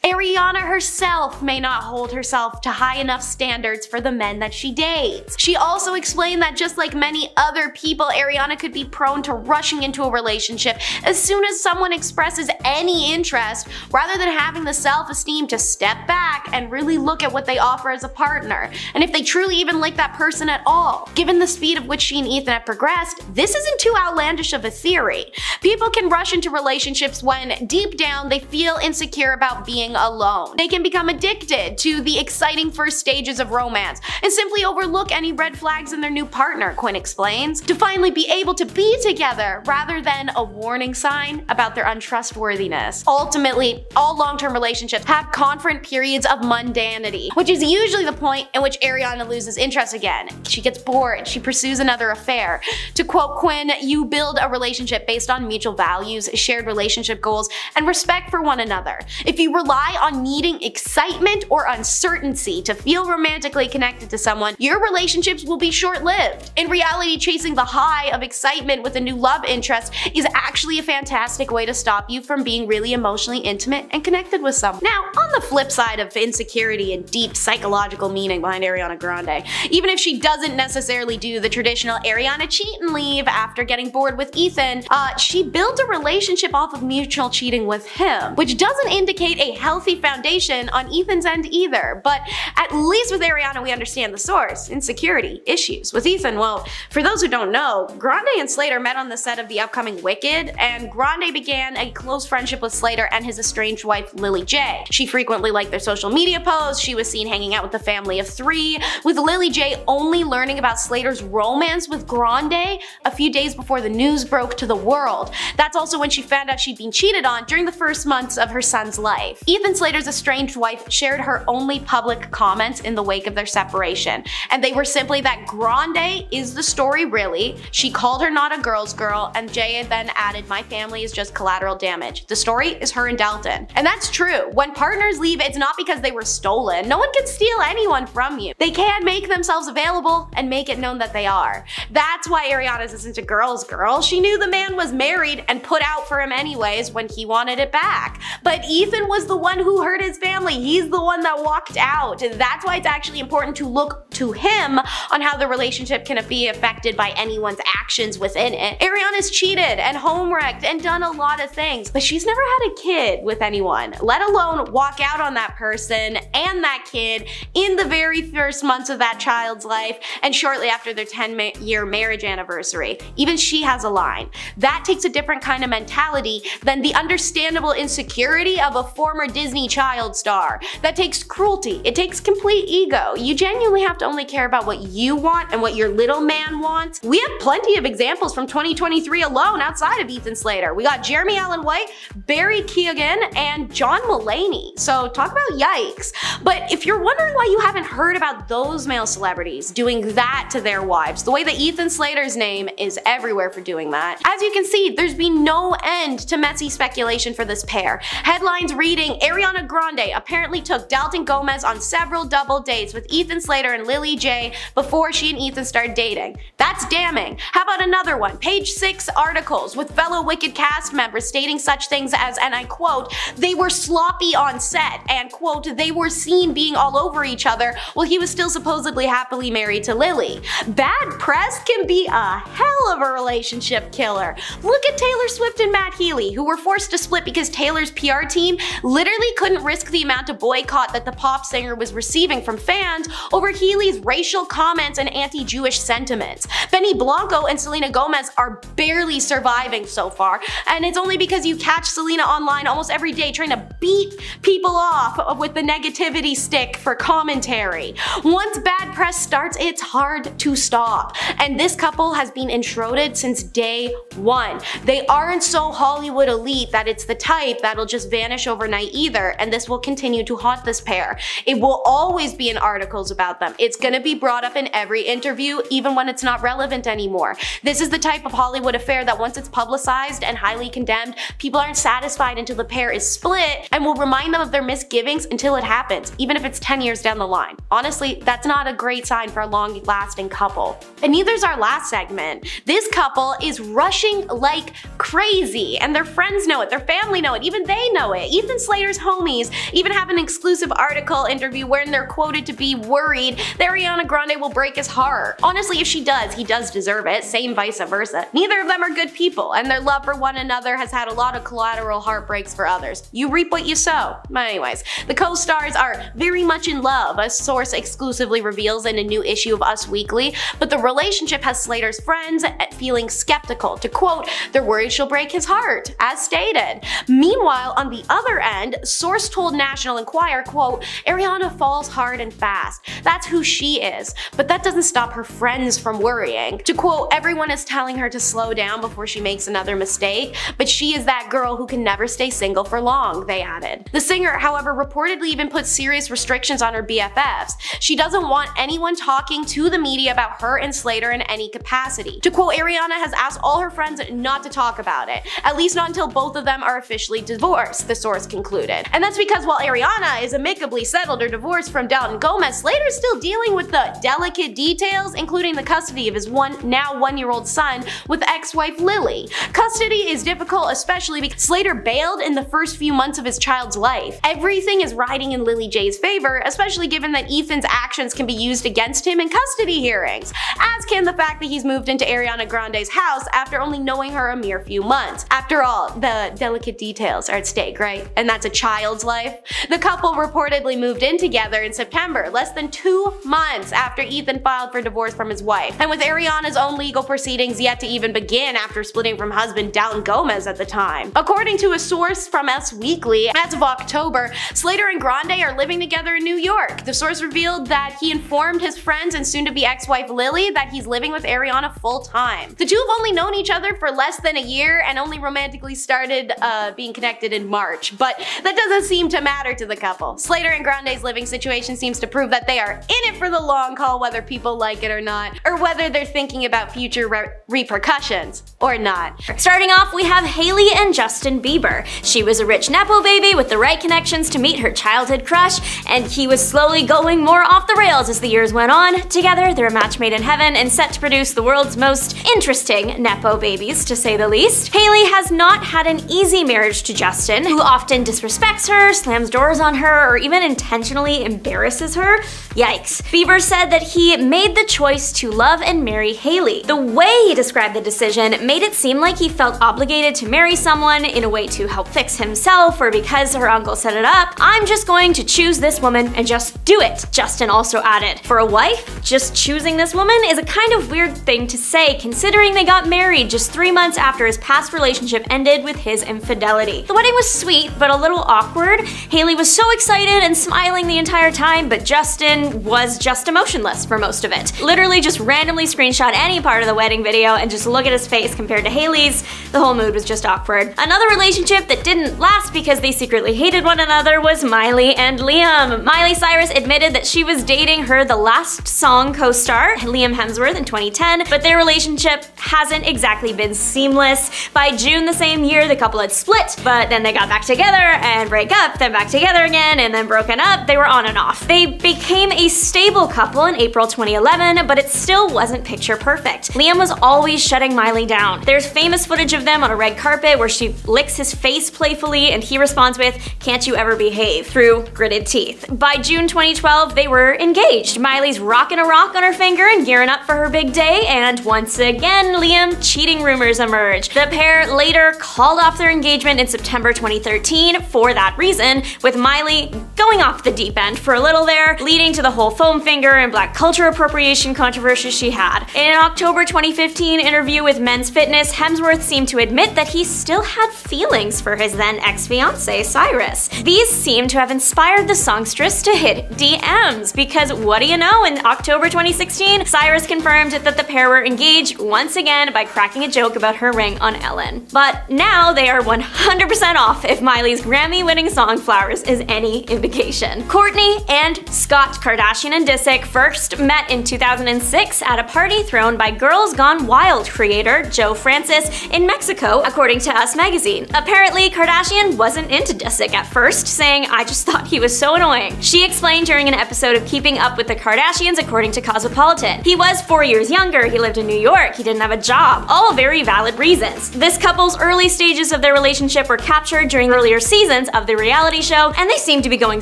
Ariana herself may not hold herself to high enough standards for the men that she dates. She also explained that just like many other people, Ariana could be prone to rushing into a relationship as soon as someone expresses any interest, rather than having the self-esteem to step back and really look at what they offer as a partner, and if they truly even like that person at all. Given the speed of which she and Ethan have progressed, this isn't too outlandish of a theory. People can rush into relationships when, deep down, they feel insecure about being alone. They can become addicted to the exciting first stages of romance and simply overlook any red flags in their new partner, Quinn explains, to finally be able to be together rather than a warning sign about their untrustworthiness. Ultimately, all long-term relationships have confront periods of mundanity, which is usually the point in which Ariana loses interest again. She gets bored, she pursues another affair. To quote Quinn, "You build a relationship based on mutual values, shared relationship goals, and respect for one another. If you rely on needing excitement or uncertainty to feel romantically connected to someone, your relationships will be short-lived. In reality, chasing the high of excitement with a new love interest is actually a fantastic way to stop you from being really emotionally intimate and connected with someone." Now, on the flip side of insecurity and deep psychological meaning behind Ariana Grande, even if she doesn't necessarily do the traditional Ariana cheat and leave after getting bored with Ethan, she built a relationship off of mutual cheating with him, which doesn't indicate a healthy foundation on Ethan's end either. But at least with Ariana we understand the source: insecurity, issues. With Ethan, well, for those who don't know, Grande and Slater met on the set of the upcoming Wicked, and Grande began a close friendship with Slater and his estranged wife Lily J. She frequently liked their social media posts, she was seen hanging out with the family of three, with Lily J only learning about Slater's romance with Grande a few days before the news broke to the world. That's also when she found out she'd been cheated on during the first months of her son's life. Ethan Slater's estranged wife shared her only public comments in the wake of their separation, and they were simply that Grande is the story really, she called her not a girl's girl, and Jay then added, "My family is just collateral damage. The story is her and Dalton." And that's true. When partners leave, it's not because they were stolen. No one can steal anyone from you. They can make themselves available and make it known that they are. That's why Ariana isn't a girl's girl. She knew the man was married and put out for him anyways when he wanted it back. But Ethan was the one one who hurt his family. He's the one that walked out. That's why it's actually important to look to him on how the relationship can be affected by anyone's actions within it. Ariana's cheated and home-wrecked and done a lot of things, but she's never had a kid with anyone, let alone walk out on that person and that kid in the very first months of that child's life and shortly after their 10-year marriage anniversary. Even she has a line. That takes a different kind of mentality than the understandable insecurity of a former Disney child star. That takes cruelty. It takes complete ego. You genuinely have to only care about what you want and what your little man wants. We have plenty of examples from 2023 alone outside of Ethan Slater. We got Jeremy Allen White, Barry Keoghan, and John Mulaney. So talk about yikes. But if you're wondering why you haven't heard about those male celebrities doing that to their wives, the way that Ethan Slater's name is everywhere for doing that, as you can see, there's been no end to messy speculation for this pair. Headlines reading, Ariana Grande apparently took Dalton Gomez on several double dates with Ethan Slater and Lily J before she and Ethan started dating. That's damning. How about another one? Page 6 articles with fellow Wicked cast members stating such things as, and I quote, they were sloppy on set, and quote, they were seen being all over each other while he was still supposedly happily married to Lily. Bad press can be a hell of a relationship killer. Look at Taylor Swift and Matt Healy, who were forced to split because Taylor's PR team literally couldn't risk the amount of boycott that the pop singer was receiving from fans over Healy's racial comments and anti-Jewish sentiments. Benny Blanco and Selena Gomez are barely surviving so far, and it's only because you catch Selena online almost every day trying to beat people off with the negativity stick for commentary. Once bad press starts, it's hard to stop. And this couple has been enshrouded since day one. They aren't so Hollywood elite that it's the type that'll just vanish overnight either, and this will continue to haunt this pair. It will always be in articles about them. It's gonna be brought up in every interview, even when it's not relevant anymore. This is the type of Hollywood affair that once it's publicized and highly condemned, people aren't satisfied until the pair is split and will remind them of their misgivings until it happens, even if it's 10 years down the line. Honestly, that's not a great sign for a long-lasting couple. And neither's our last segment. This couple is rushing like crazy, and their friends know it, their family know it, even they know it. Ethan Slater's homies even have an exclusive article interview wherein they're quoted to be worried that Ariana Grande will break his heart. Honestly, if she does, he does deserve it, same vice versa. Neither of them are good people, and their love for one another has had a lot of collateral heartbreaks for others. You reap what you sow. But anyways, the co-stars are very much in love, a source exclusively reveals in a new issue of Us Weekly, but the relationship has Slater's friends feeling skeptical. To quote, they're worried she'll break his heart, as stated. Meanwhile, on the other end, source told National Enquirer, quote, Ariana falls hard and fast. That's who she is, but that doesn't stop her friends from worrying. To quote, everyone is telling her to slow down before she makes another mistake, but she is that girl who can never stay single for long, they added. The singer, however, reportedly even put serious restrictions on her BFFs. She doesn't want anyone talking to the media about her and Slater in any capacity. To quote, Ariana has asked all her friends not to talk about it, at least not until both of them are officially divorced, the source concluded. And that's because while Ariana is amicably settled or divorced from Dalton Gomez, Slater's still dealing with the delicate details, including the custody of his now one-year-old son with ex-wife Lily. Custody is difficult, especially because Slater bailed in the first few months of his child's life. Everything is riding in Lily J's favor, especially given that Ethan's actions can be used against him in custody hearings, as can the fact that he's moved into Ariana Grande's house after only knowing her a mere few months. After all, the delicate details are at stake, right? And that's a child's life. The couple reportedly moved in together in September, less than 2 months after Ethan filed for divorce from his wife, and with Ariana's own legal proceedings yet to even begin after splitting from husband Dalton Gomez at the time. According to a source from Us Weekly, as of October, Slater and Grande are living together in New York. The source revealed that he informed his friends and soon-to-be ex-wife Lily that he's living with Ariana full-time. The two have only known each other for less than a year and only romantically started being connected in March, but that doesn't seem to matter to the couple. Slater and Grande's living situation seems to prove that they are in it for the long haul, whether people like it or not, or whether they're thinking about future repercussions or not. Starting off, we have Hailey and Justin Bieber. She was a rich nepo baby with the right connections to meet her childhood crush, and he was slowly going more off the rails as the years went on. Together, they're a match made in heaven and set to produce the world's most interesting nepo babies, to say the least. Hailey has not had an easy marriage to Justin, who often disrespected disrespects her, slams doors on her, or even intentionally embarrasses her. Yikes. Bieber said that he made the choice to love and marry Hailey. The way he described the decision made it seem like he felt obligated to marry someone in a way to help fix himself, or because her uncle set it up. I'm just going to choose this woman and just do it, Justin also added. For a wife, just choosing this woman is a kind of weird thing to say, considering they got married just 3 months after his past relationship ended with his infidelity. The wedding was sweet, but a little awkward. Hailey was so excited and smiling the entire time, but Justin was just emotionless for most of it. Literally just randomly screenshot any part of the wedding video and just look at his face compared to Hailey's. The whole mood was just awkward. Another relationship that didn't last because they secretly hated one another was Miley and Liam. Miley Cyrus admitted that she was dating her The Last Song co-star, Liam Hemsworth, in 2010, but their relationship hasn't exactly been seamless. By June the same year, the couple had split, but then they got back together and break up, then back together again, and then broken up. They were on and off. They became a stable couple in April 2011, but it still wasn't picture perfect. Liam was always shutting Miley down. There's famous footage of them on a red carpet where she licks his face playfully and he responds with, "Can't you ever behave?" through gritted teeth. By June 2012, they were engaged. Miley's rocking a rock on her finger and gearing up for her big day, and once again, Liam cheating rumors emerged. The pair later called off their engagement in September 2013 for that reason, with Miley going off the deep end for a little there, leading to the whole foam finger and black culture appropriation controversy she had. In an October 2015 interview with Men's Fitness, Hemsworth seemed to admit that he still had feelings for his then ex-fiancée, Cyrus. These seem to have inspired the songstress to hit DMs, because what do you know, in October 2016, Cyrus confirmed that the pair were engaged once again by cracking a joke about her ring on Ellen. But now they are 100% off if Miley's Grammy-winning song Flowers is any indication. Kourtney and Scott Kardashian and Disick first met in 2006 at a party thrown by Girls Gone Wild creator Joe Francis in Mexico, according to Us Magazine. Apparently, Kardashian wasn't into Disick at first, saying, "I just thought he was so annoying." She explained during an episode of Keeping Up with the Kardashians, according to Cosmopolitan. He was 4 years younger, he lived in New York, he didn't have a job. All very valid reasons. This couple's early stages of their relationship were captured during earlier seasons of the reality show, and they seemed to be going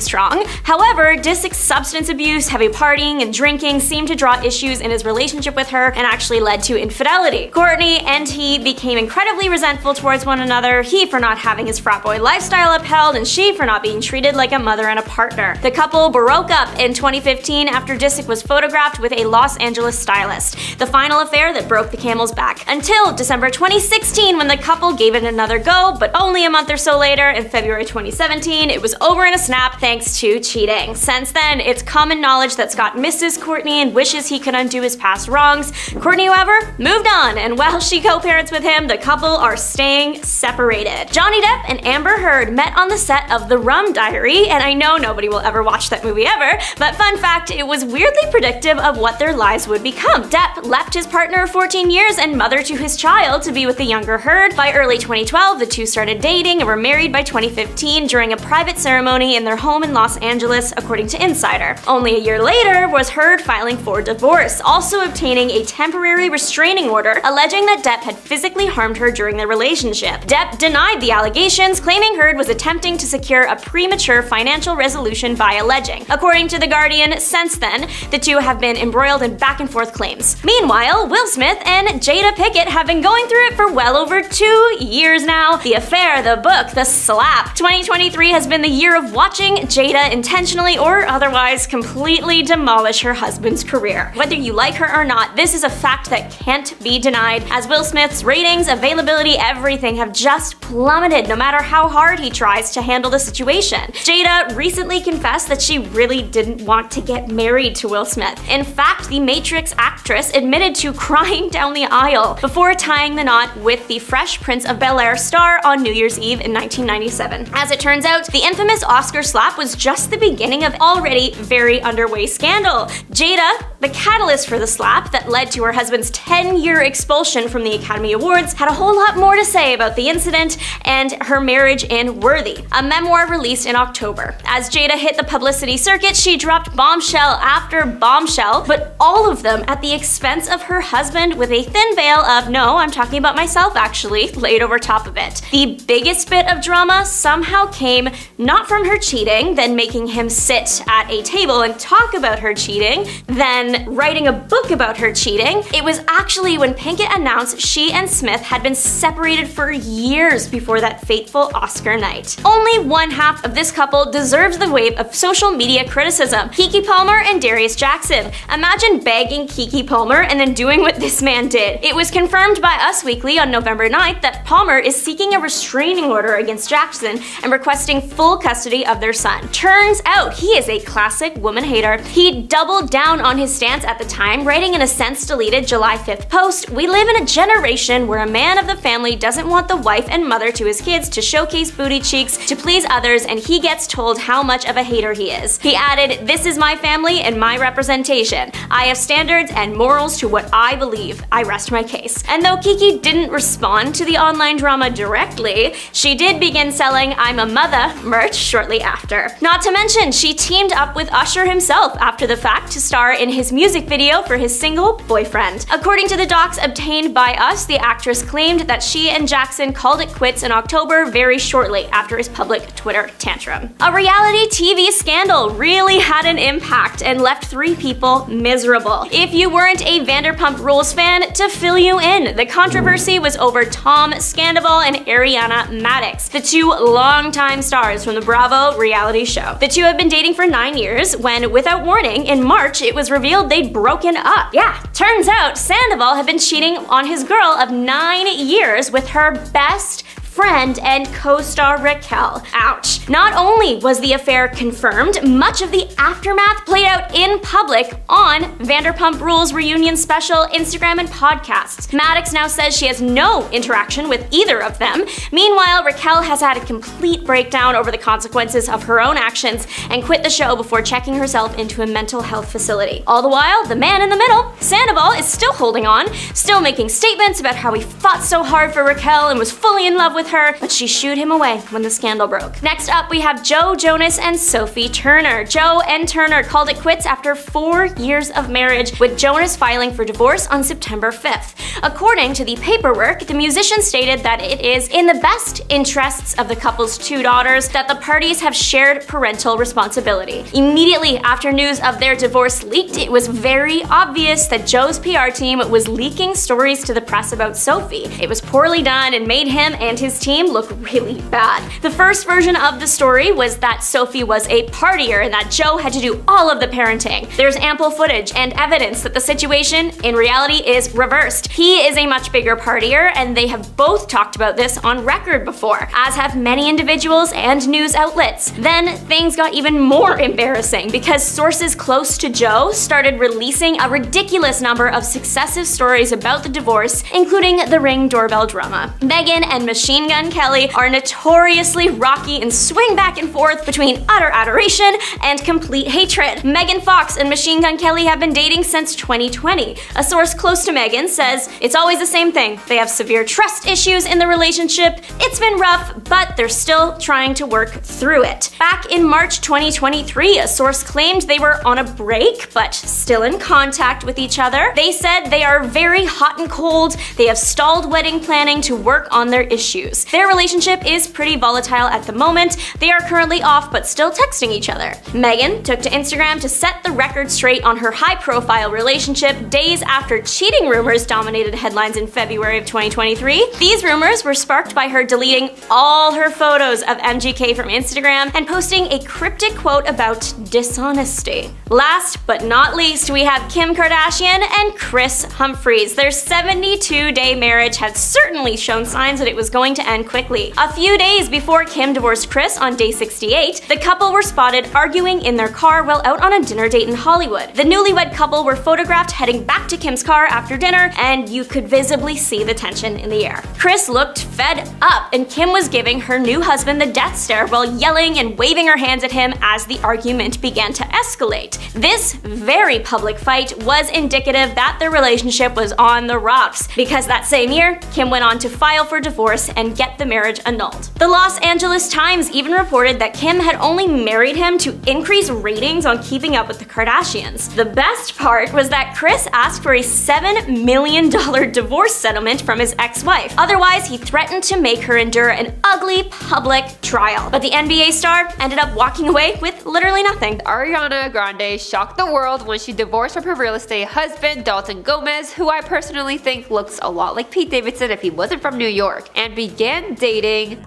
strong. However, Disick's substance abuse, heavy partying, and drinking seemed to draw issues in his relationship with her and actually led to infidelity. Kourtney and he became incredibly resentful towards one another, he for not having his frat boy lifestyle upheld, and she for not being treated like a mother and a partner. The couple broke up in 2015 after Disick was photographed with a Los Angeles stylist, the final affair that broke the camel's back. Until December 2016, when the couple gave it another go, but only a month or so later, in February 2017, it was over in a snap thanks to cheating. Since then, it's common knowledge that Scott misses Kourtney and wishes he could undo his past wrongs. Kourtney, however, moved on, and while she co-parents with him, the couple are staying separated. Johnny Depp and Amber Heard met on the set of The Rum Diary, and I know nobody will ever watch that movie ever, but fun fact, it was weirdly predictive of what their lives would become. Depp left his partner of 14 years and mother to his child to be with the younger Heard. By early 2012, the two started dating and were married by 2015 during a private ceremony in their home in Los Angeles, according to Insider. Only a year later was Heard filing for divorce, also obtaining a temporary restraining order alleging that Depp had physically harmed her during their relationship. Depp denied the allegations, claiming Heard was attempting to secure a premature financial resolution by alleging. According to The Guardian, since then, the two have been embroiled in back-and-forth claims. Meanwhile, Will Smith and Jada Pinkett have been going through it for well over 2 years now. The affair, the book, the slap. 2023 has been the year of watching Jada intentionally or otherwise completely demolish her husband's career. Whether you like her or not, this is a fact that can't be denied, as Will Smith's ratings, availability, everything have just plummeted no matter how hard he tries to handle the situation. Jada recently confessed that she really didn't want to get married to Will Smith. In fact, the Matrix actress admitted to crying down the aisle before tying the knot with the Fresh Prince of Bel-Air star on New Year's Eve in 1997. As it turns out, the infamous Oscar slap was just the beginning of already very underway scandal. Jada, the catalyst for the slap that led to her husband's 10-year expulsion from the Academy Awards, had a whole lot more to say about the incident and her marriage in Worthy, a memoir released in October. As Jada hit the publicity circuit, she dropped bombshell after bombshell, but all of them at the expense of her husband, with a thin veil of "no, I'm talking about myself actually" laid over top of it. The biggest bit of drama somehow somehow came not from her cheating, then making him sit at a table and talk about her cheating, then writing a book about her cheating. It was actually when Pinkett announced she and Smith had been separated for years before that fateful Oscar night. Only one half of this couple deserves the wave of social media criticism: Keke Palmer and Darius Jackson. Imagine begging Keke Palmer and then doing what this man did. It was confirmed by Us Weekly on November 9th that Palmer is seeking a restraining order against Jackson and requesting full custody of their son. Turns out he is a classic woman hater. He doubled down on his stance at the time, writing in a since-deleted July 5th post, "We live in a generation where a man of the family doesn't want the wife and mother to his kids to showcase booty cheeks to please others, and he gets told how much of a hater he is." He added, "This is my family and my representation. I have standards and morals to what I believe. I rest my case." And though Keke didn't respond to the online drama directly, she did begin selling "I'm a Mother" merch shortly after. Not to mention, she teamed up with Usher himself after the fact to star in his music video for his single Boyfriend. According to the docs obtained by Us, the actress claimed that she and Jackson called it quits in October, very shortly after his public Twitter tantrum. A reality TV scandal really had an impact and left 3 people miserable. If you weren't a Vanderpump Rules fan, to fill you in, the controversy was over Tom Sandoval and Ariana Madix, the 2 longtime stars from the Bravo reality show. The 2 have been dating for 9 years when, without warning, in March it was revealed they'd broken up. Yeah, turns out Sandoval had been cheating on his girl of 9 years with her best friend and co-star Raquel. Ouch. Not only was the affair confirmed, much of the aftermath played out in public on Vanderpump Rules reunion special, Instagram, and podcasts. Madix now says she has no interaction with either of them. Meanwhile, Raquel has had a complete breakdown over the consequences of her own actions and quit the show before checking herself into a mental health facility. All the while, the man in the middle, Sandoval, is still holding on, still making statements about how he fought so hard for Raquel and was fully in love with her, but she shooed him away when the scandal broke. Next up, we have Joe Jonas and Sophie Turner. Joe and Turner called it quits after 4 years of marriage, with Jonas filing for divorce on September 5th. According to the paperwork, the musician stated that it is in the best interests of the couple's 2 daughters that the parties have shared parental responsibility. Immediately after news of their divorce leaked, it was very obvious that Joe's PR team was leaking stories to the press about Sophie. It was poorly done and made him and his team look really bad. The first version of the story was that Sophie was a partier and that Joe had to do all of the parenting. There's ample footage and evidence that the situation in reality is reversed. He is a much bigger partier, and they have both talked about this on record before, as have many individuals and news outlets. Then things got even more embarrassing because sources close to Joe started releasing a ridiculous number of successive stories about the divorce, including the Ring doorbell drama. Meghan and Machine Gun Kelly are notoriously rocky and swing back and forth between utter adoration and complete hatred. Megan Fox and Machine Gun Kelly have been dating since 2020. A source close to Megan says, "It's always the same thing. They have severe trust issues in the relationship. It's been rough, but they're still trying to work through it." Back in March 2023, a source claimed they were on a break, but still in contact with each other. They said they are very hot and cold. They have stalled wedding planning to work on their issues. Their relationship is pretty volatile at the moment. They are currently off, but still texting each other. Megan took to Instagram to set the record straight on her high-profile relationship days after cheating rumors dominated headlines in February of 2023. These rumors were sparked by her deleting all her photos of MGK from Instagram and posting a cryptic quote about dishonesty. Last but not least, we have Kim Kardashian and Kris Humphries. Their 72-day marriage had certainly shown signs that it was going to end quickly. A few days before Kim divorced Kris on day 68, the couple were spotted arguing in their car while out on a dinner date in Hollywood. The newlywed couple were photographed heading back to Kim's car after dinner, and you could visibly see the tension in the air. Kris looked fed up, and Kim was giving her new husband the death stare while yelling and waving her hands at him as the argument began to escalate. This very public fight was indicative that their relationship was on the rocks, because that same year, Kim went on to file for divorce and and get the marriage annulled. The Los Angeles Times even reported that Kim had only married him to increase ratings on Keeping Up with the Kardashians. The best part was that Kris asked for a $7 million divorce settlement from his ex-wife. Otherwise, he threatened to make her endure an ugly public trial. But the NBA star ended up walking away with literally nothing. Ariana Grande shocked the world when she divorced from her real estate husband, Dalton Gomez, who I personally think looks a lot like Pete Davidson if he wasn't from New York, and began dating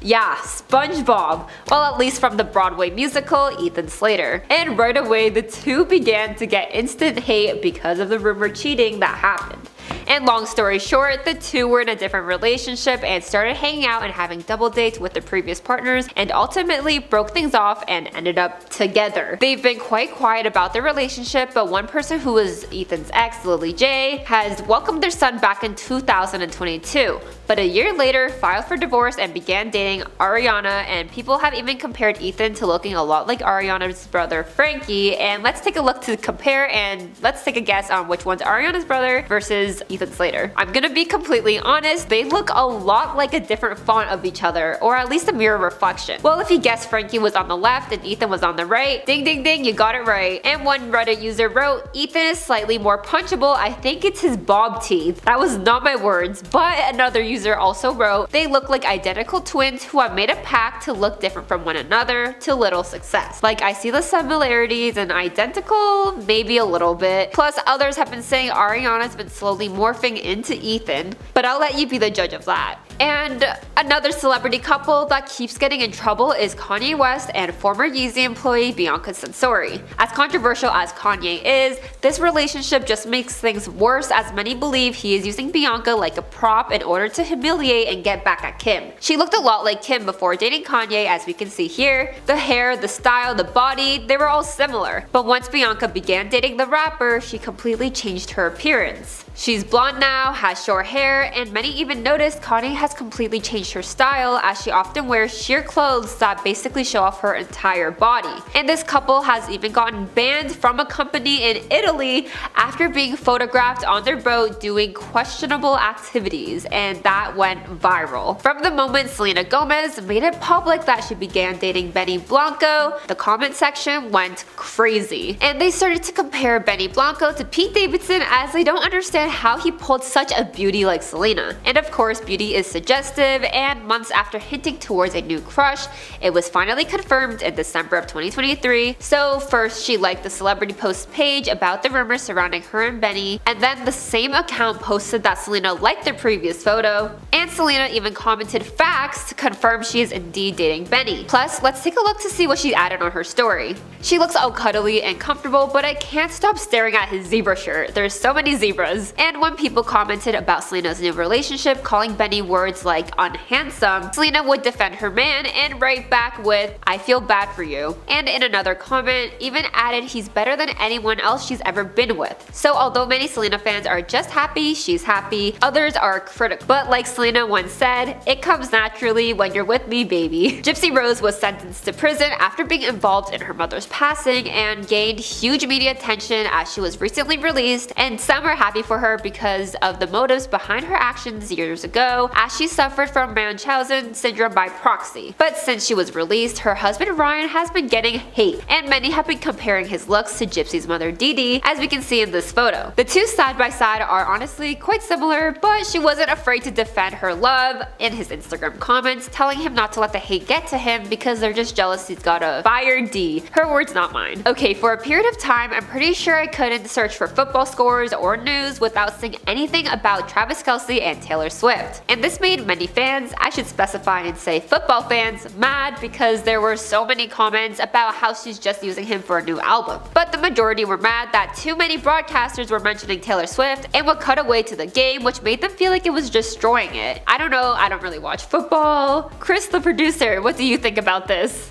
yeah, SpongeBob. Well, at least from the Broadway musical, Ethan Slater. And right away, the two began to get instant hate because of the rumored cheating that happened. And long story short, the two were in a different relationship and started hanging out and having double dates with their previous partners, and ultimately broke things off and ended up together. They've been quite quiet about their relationship, but one person who was Ethan's ex, Lily J, has welcomed their son back in 2022. But a year later, filed for divorce and began dating Ariana, and people have even compared Ethan to looking a lot like Ariana's brother Frankie. And let's take a look to compare, and let's take a guess on which one's Ariana's brother versus Ethan Slater. I'm gonna be completely honest, they look a lot like a different font of each other, or at least a mirror reflection. Well, if you guessed Frankie was on the left and Ethan was on the right, ding ding ding, you got it right. And one Reddit user wrote, Ethan is slightly more punchable, I think it's his bob teeth. That was not my words, but another user also wrote, they look like identical twins who have made a pact to look different from one another to little success. Like, I see the similarities, and identical, maybe a little bit. Plus, others have been saying Ariana's been slowly morphing into Ethan, but I'll let you be the judge of that. And another celebrity couple that keeps getting in trouble is Kanye West and former Yeezy employee Bianca Censori. As controversial as Kanye is, this relationship just makes things worse, as many believe he is using Bianca like a prop in order to humiliate and get back at Kim. She looked a lot like Kim before dating Kanye, as we can see here. The hair, the style, the body, they were all similar. But once Bianca began dating the rapper, she completely changed her appearance. She's blonde now, has short hair, and many even noticed Kanye has completely changed her style, as she often wears sheer clothes that basically show off her entire body. And this couple has even gotten banned from a company in Italy after being photographed on their boat doing questionable activities, and that went viral. From the moment Selena Gomez made it public that she began dating Benny Blanco, the comment section went crazy. And they started to compare Benny Blanco to Pete Davidson, as they don't understand how he pulled such a beauty like Selena. And of course, beauty is suggestive, and months after hinting towards a new crush, it was finally confirmed in December of 2023. So first she liked the celebrity post page about the rumors surrounding her and Benny, and then the same account posted that Selena liked their previous photo, and Selena even commented facts to confirm she is indeed dating Benny. Plus, let's take a look to see what she added on her story. She looks all cuddly and comfortable, but I can't stop staring at his zebra shirt. There's so many zebras. And when people commented about Selena's new relationship, calling Benny words like unhandsome, Selena would defend her man and write back with, I feel bad for you. And in another comment, even added he's better than anyone else she's ever been with. So although many Selena fans are just happy she's happy, others are critical. But like Selena once said, it comes naturally when you're with me, baby. Gypsy Rose was sentenced to prison after being involved in her mother's passing and gained huge media attention as she was recently released, and some are happy for her because of the motives behind her actions years ago, as she suffered from Munchausen syndrome by proxy. But since she was released, her husband Ryan has been getting hate, and many have been comparing his looks to Gypsy's mother Dee Dee, as we can see in this photo. The two side by side are honestly quite similar, but she wasn't afraid to defend her love in his Instagram comments, telling him not to let the hate get to him because they're just jealous he's got a fire D. Her words, not mine. Okay, for a period of time, I'm pretty sure I couldn't search for football scores or news without seeing anything about Travis Kelce and Taylor Swift. And this made many fans, I should specify and say football fans, mad because there were so many comments about how she's just using him for a new album. But the majority were mad that too many broadcasters were mentioning Taylor Swift and would cut away to the game, which made them feel like it was destroying it. I don't know, I don't really watch football. Chris, the producer, what do you think about this?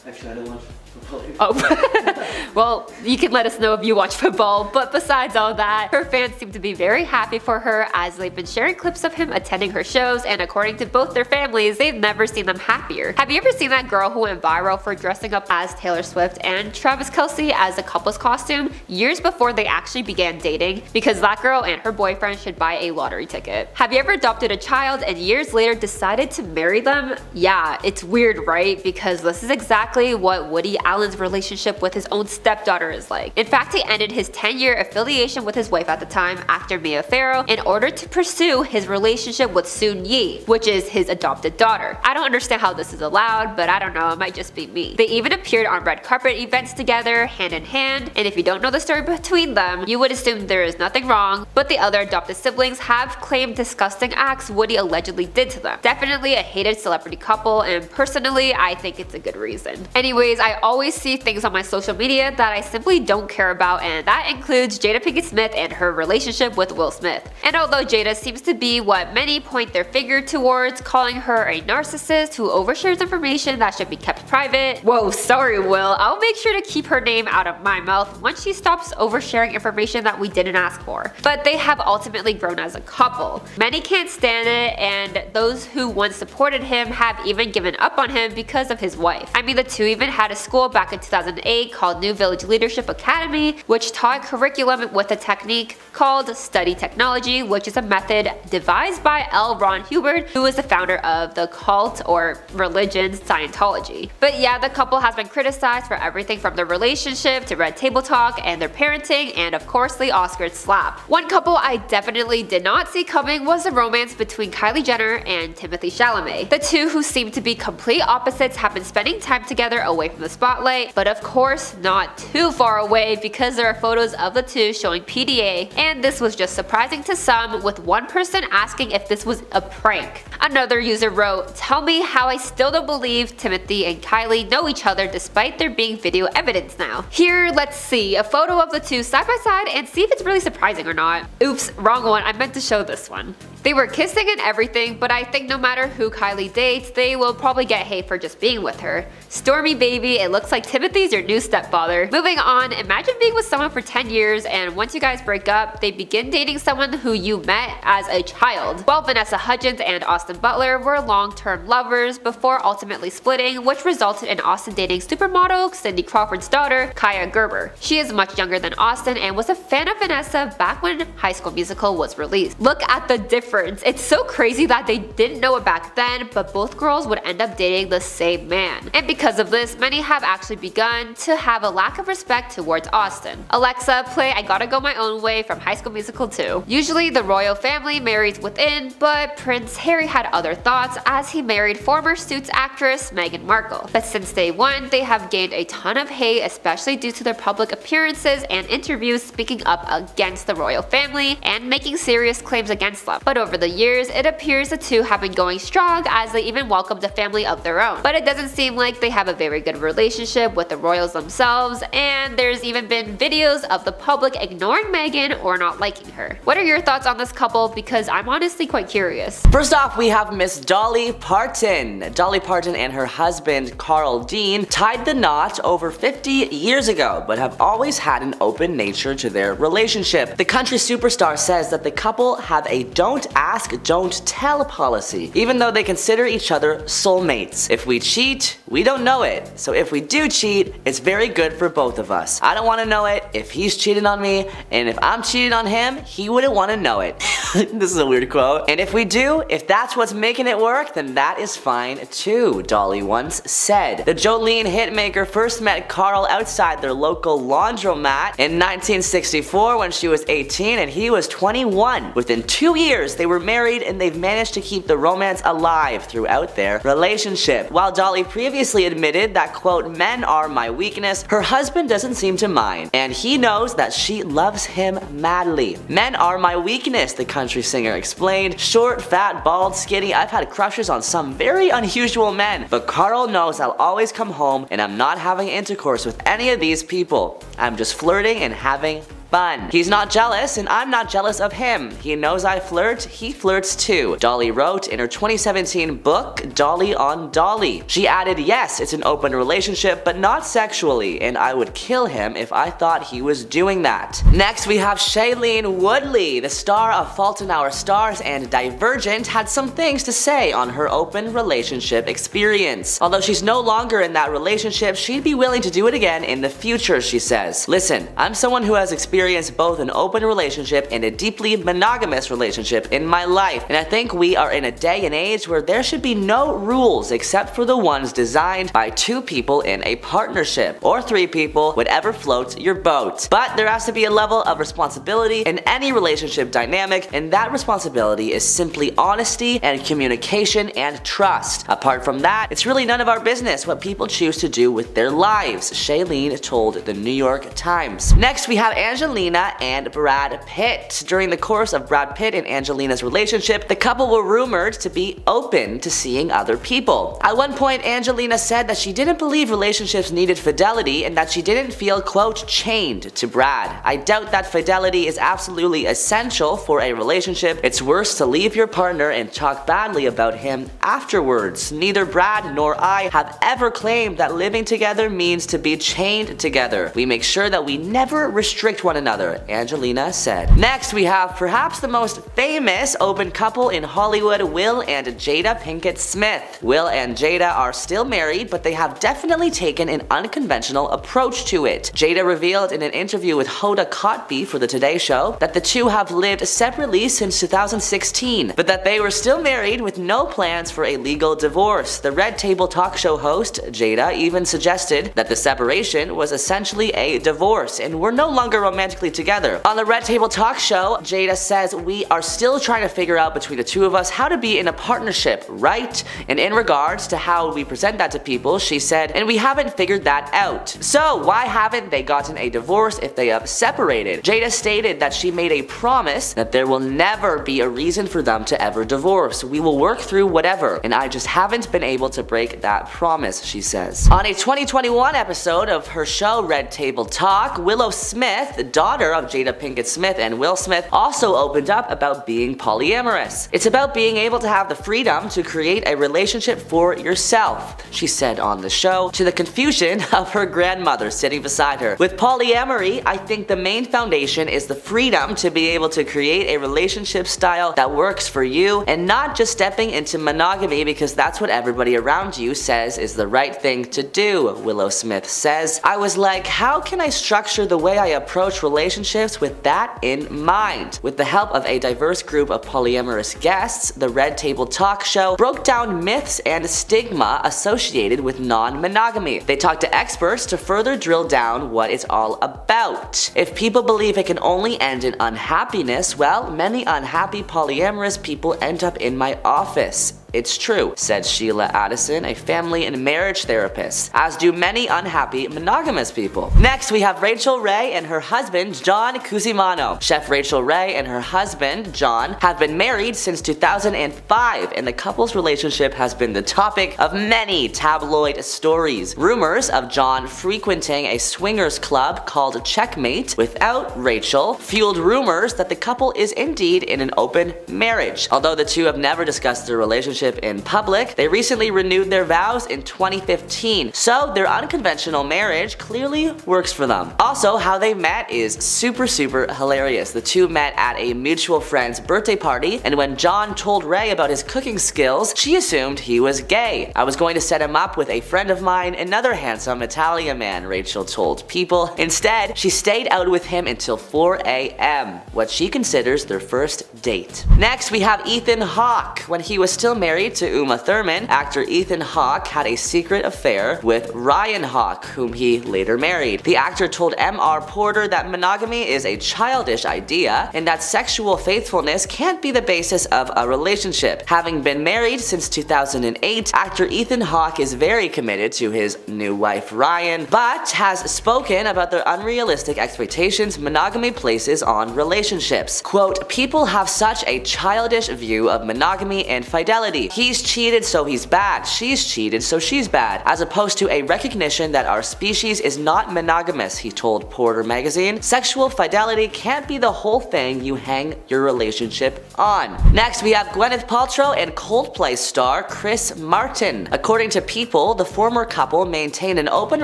Actually, I don't watch football. Oh, well, you can let us know if you watch football, but besides all that, her fans seem to be very happy for her as they've been sharing clips of him attending her shows, and according to both their families, they've never seen them happier. Have you ever seen that girl who went viral for dressing up as Taylor Swift and Travis Kelce as a couple's costume years before they actually began dating? Because that girl and her boyfriend should buy a lottery ticket. Have you ever adopted a child and years later decided to marry them? Yeah, it's weird, right? Because this is exactly what Woody Allen's relationship with his own stepdaughter is like. In fact, he ended his 10-year affiliation with his wife at the time, actor Mia Farrow, in order to pursue his relationship with Soon Yi, which is his adopted daughter. I don't understand how this is allowed, but I don't know, it might just be me. They even appeared on red carpet events together, hand in hand, and if you don't know the story between them, you would assume there is nothing wrong, but the other adopted siblings have claimed disgusting acts Woody allegedly did to them. Definitely a hated celebrity couple, and personally, I think it's a good reason. Anyways, I always see things on my social media that I simply don't care about, and that includes Jada Pinkett Smith and her relationship with Will Smith. And although Jada seems to be what many point their finger towards, calling her a narcissist who overshares information that should be kept private. Whoa, sorry Will, I'll make sure to keep her name out of my mouth once she stops oversharing information that we didn't ask for. But they have ultimately grown as a couple. Many can't stand it, and those who once supported him have even given up on him because of his wife. I mean, the two even had a school back in 2008 called New Village Leadership Academy, which taught curriculum with a technique called study technology, which is a method devised by L. Ron Hubbard, who is the founder of the cult or religion Scientology. But yeah, the couple has been criticized for everything from their relationship to red table talk and their parenting, and of course the Oscars slap. One couple I definitely did not see coming was the romance between Kylie Jenner and Timothée Chalamet. The two, who seem to be complete opposites, have been spending time together away from the spotlight, but of course not too far away because there are photos of the two showing PDA, and this was just surprising to some, with one person asking if this was a prank. Another user wrote, "Tell me how I still don't believe Timothy and Kylie know each other despite there being video evidence now." Here, let's see a photo of the two side by side and see if it's really surprising or not. Oops, wrong one, I meant to show this one. They were kissing and everything, but I think no matter who Kylie dates, they will probably get hate for just being with her. Stormy baby, it looks like Timothy's your new stepfather. Moving on, imagine being with someone for 10 years and once you guys break up, they begin dating someone who you met as a child. While Vanessa Hudgens and Austin Butler were long-term lovers before ultimately splitting, which resulted in Austin dating supermodel Cindy Crawford's daughter, Kaya Gerber. She is much younger than Austin and was a fan of Vanessa back when High School Musical was released. Look at the difference. It's so crazy that they didn't know it back then, but both girls would end up dating the same man. And because of this, many have actually begun to have a lack of respect towards Austin. Alexa, play I Gotta Go My Own Way from High School Musical 2. Usually the royal family marries within, but Prince Harry had other thoughts as he married former Suits actress Meghan Markle. But since day one, they have gained a ton of hate, especially due to their public appearances and interviews speaking up against the royal family and making serious claims against them. But over the years, it appears the two have been going strong as they even welcomed a family of their own. But it doesn't seem like they have a very good relationship with the royals themselves, and there's even been videos of the public ignoring Meghan or not liking her. What are your thoughts on this couple? Because I'm honestly quite curious. First off, we have Miss Dolly Parton. Dolly Parton and her husband Carl Dean tied the knot over 50 years ago, but have always had an open nature to their relationship. The country superstar says that the couple have a don't ask, don't tell policy, even though they consider each other soulmates. If we cheat, we don't know it. So if we do cheat, it's very good for both of us. I don't want to know it if he's cheating on me, and if I'm cheating on him, he wouldn't want to know it. This is a weird quote. And if we do, if that's what's making it work, then that is fine too, Dolly once said. The Jolene hitmaker first met Carl outside their local laundromat in 1964 when she was 18 and he was 21. Within 2 years, they were married and they've managed to keep the romance alive throughout their relationship. While Dolly previously admitted that, quote, "men are my weakness," her husband doesn't seem to mind, and he knows that she loves him madly. "Men are my weakness," the country singer explained. "Short, fat, bald, skinny, I've had crushes on some very unusual men, but Carl knows I'll always come home and I'm not having intercourse with any of these people. I'm just flirting and having fun. He's not jealous and I'm not jealous of him. He knows I flirt, he flirts too, Dolly wrote in her 2017 book, Dolly on Dolly. She added, yes, it's an open relationship, but not sexually, and I would kill him if I thought he was doing that. Next, we have Shailene Woodley, the star of Fault in Our Stars and Divergent, had some things to say on her open relationship experience. Although she's no longer in that relationship, she'd be willing to do it again in the future, she says. Listen, I'm someone who has experienced both an open relationship and a deeply monogamous relationship in my life, and I think we are in a day and age where there should be no rules except for the ones designed by two people in a partnership, or three people, whatever floats your boat. But there has to be a level of responsibility in any relationship dynamic, and that responsibility is simply honesty and communication and trust. Apart from that, it's really none of our business what people choose to do with their lives, Shailene told the New York Times. Next, we have Angelina and Brad Pitt. During the course of Brad Pitt and Angelina's relationship, the couple were rumored to be open to seeing other people. At one point, Angelina said that she didn't believe relationships needed fidelity and that she didn't feel, quote, chained to Brad. I doubt that fidelity is absolutely essential for a relationship. It's worse to leave your partner and talk badly about him afterwards. Neither Brad nor I have ever claimed that living together means to be chained together. We make sure that we never restrict one another, Angelina said. Next, we have perhaps the most famous open couple in Hollywood, Will and Jada Pinkett Smith. Will and Jada are still married, but they have definitely taken an unconventional approach to it. Jada revealed in an interview with Hoda Kotb for the Today Show that the two have lived separately since 2016, but that they were still married with no plans for a legal divorce. The Red Table talk show host, Jada, even suggested that the separation was essentially a divorce and we're no longer romantically together. On the Red Table talk show, Jada says, we are still trying to figure out between the two of us how to be in a partnership, right? And in regards to how we present that to people, she said, and we haven't figured that out. So why haven't they gotten a divorce if they have separated? Jada stated that she made a promise that there will never be a reason for them to ever divorce. We will work through whatever, and I just haven't been able to break that promise, she says. On a 2021 episode of her show Red Table Talk, Willow Smith, the daughter of Jada Pinkett Smith and Will Smith, also opened up about being polyamorous. It's about being able to have the freedom to create a relationship for yourself, she said on the show, to the confusion of her grandmother sitting beside her. With polyamory, I think the main foundation is the freedom to be able to create a relationship style that works for you and not just stepping into monogamy because that's what everybody around you says is the right thing to do, Willow Smith says. I was like, how can I structure the way I approach relationships with that in mind? With the help of a diverse group of polyamorous guests, the Red Table Talk Show broke down myths and stigma associated with non-monogamy. They talked to experts to further drill down what it's all about. If people believe it can only end in unhappiness, well, many unhappy polyamorous people end up in my office. It's true, said Sheila Addison, a family and marriage therapist, as do many unhappy monogamous people. Next, we have Rachel Ray and her husband, John Cusimano. Chef Rachel Ray and her husband, John, have been married since 2005, and the couple's relationship has been the topic of many tabloid stories. Rumors of John frequenting a swingers club called Checkmate without Rachel fueled rumors that the couple is indeed in an open marriage. Although the two have never discussed their relationship in public, they recently renewed their vows in 2015, so their unconventional marriage clearly works for them. Also, how they met is super hilarious. The two met at a mutual friend's birthday party, and when John told Ray about his cooking skills, she assumed he was gay. I was going to set him up with a friend of mine, another handsome Italian man, Rachel told People. Instead, she stayed out with him until 4 a.m., what she considers their first date. Next, we have Ethan Hawke. When he was still married to Uma Thurman, actor Ethan Hawke had a secret affair with Ryan Hawke, whom he later married. The actor told M.R. Porter that monogamy is a childish idea and that sexual faithfulness can't be the basis of a relationship. Having been married since 2008, actor Ethan Hawke is very committed to his new wife Ryan, but has spoken about the unrealistic expectations monogamy places on relationships. Quote, people have such a childish view of monogamy and fidelity mentality. He's cheated, so he's bad. She's cheated, so she's bad. As opposed to a recognition that our species is not monogamous, he told Porter magazine. Sexual fidelity can't be the whole thing you hang your relationship on. Next, we have Gwyneth Paltrow and Coldplay star Chris Martin. According to People, the former couple maintained an open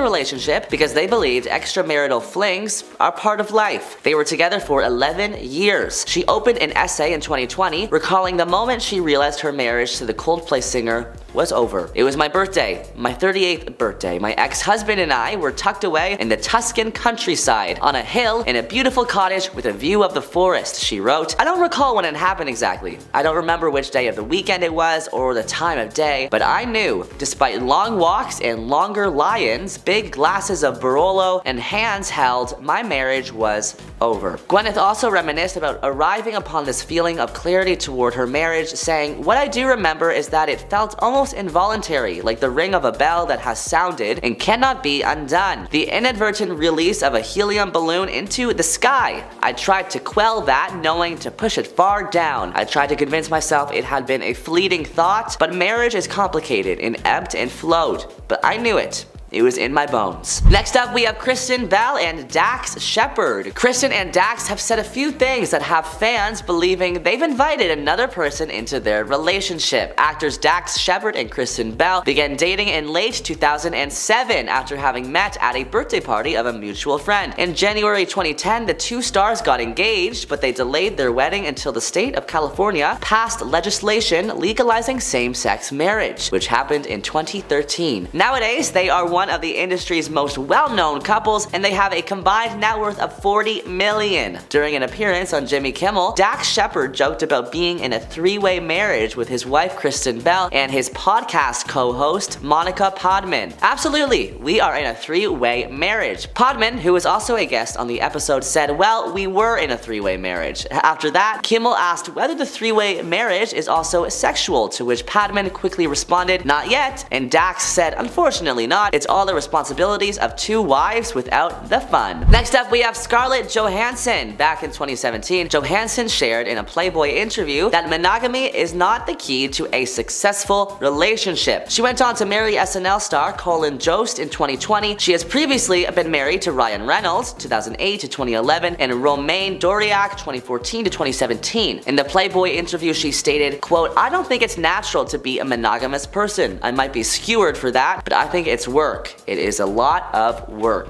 relationship because they believed extramarital flings are part of life. They were together for 11 years. She opened an essay in 2020, recalling the moment she realized her marriage to the Coldplay singer was over. It was my birthday, my 38th birthday. My ex-husband and I were tucked away in the Tuscan countryside, on a hill in a beautiful cottage with a view of the forest, she wrote. I don't recall when it happened exactly. I don't remember which day of the weekend it was or the time of day, but I knew, despite long walks and longer lie-ins, big glasses of Barolo, and hands held, my marriage was over. Gwyneth also reminisced about arriving upon this feeling of clarity toward her marriage, saying, "What I do remember is that it felt almost involuntary, like the ring of a bell that has sounded and cannot be undone. The inadvertent release of a helium balloon into the sky. I tried to quell that, knowing to push it far down. I tried to convince myself it had been a fleeting thought, but marriage is complicated and ebbed and flowed. But I knew it. It was in my bones." Next up, we have Kristen Bell and Dax Shepard. Kristen and Dax have said a few things that have fans believing they've invited another person into their relationship. Actors Dax Shepard and Kristen Bell began dating in late 2007 after having met at a birthday party of a mutual friend. In January 2010, the two stars got engaged, but they delayed their wedding until the state of California passed legislation legalizing same-sex marriage, which happened in 2013. Nowadays, they are one of the industry's most well-known couples, and they have a combined net worth of $40 million. During an appearance on Jimmy Kimmel, Dax Shepard joked about being in a three-way marriage with his wife Kristen Bell and his podcast co-host Monica Podman. Absolutely, we are in a three-way marriage. Podman, who was also a guest on the episode, said, "Well, we were in a three-way marriage." After that, Kimmel asked whether the three-way marriage is also sexual, to which Podman quickly responded, "Not yet," and Dax said, "Unfortunately not. It's all the responsibilities of two wives without the fun." Next up, we have Scarlett Johansson. Back in 2017, Johansson shared in a Playboy interview that monogamy is not the key to a successful relationship. She went on to marry SNL star Colin Jost in 2020. She has previously been married to Ryan Reynolds 2008 to 2011 and Romain Doriac 2014 to 2017. In the Playboy interview, she stated, quote, "I don't think it's natural to be a monogamous person. I might be skewered for that, but I think it's work. It is a lot of work."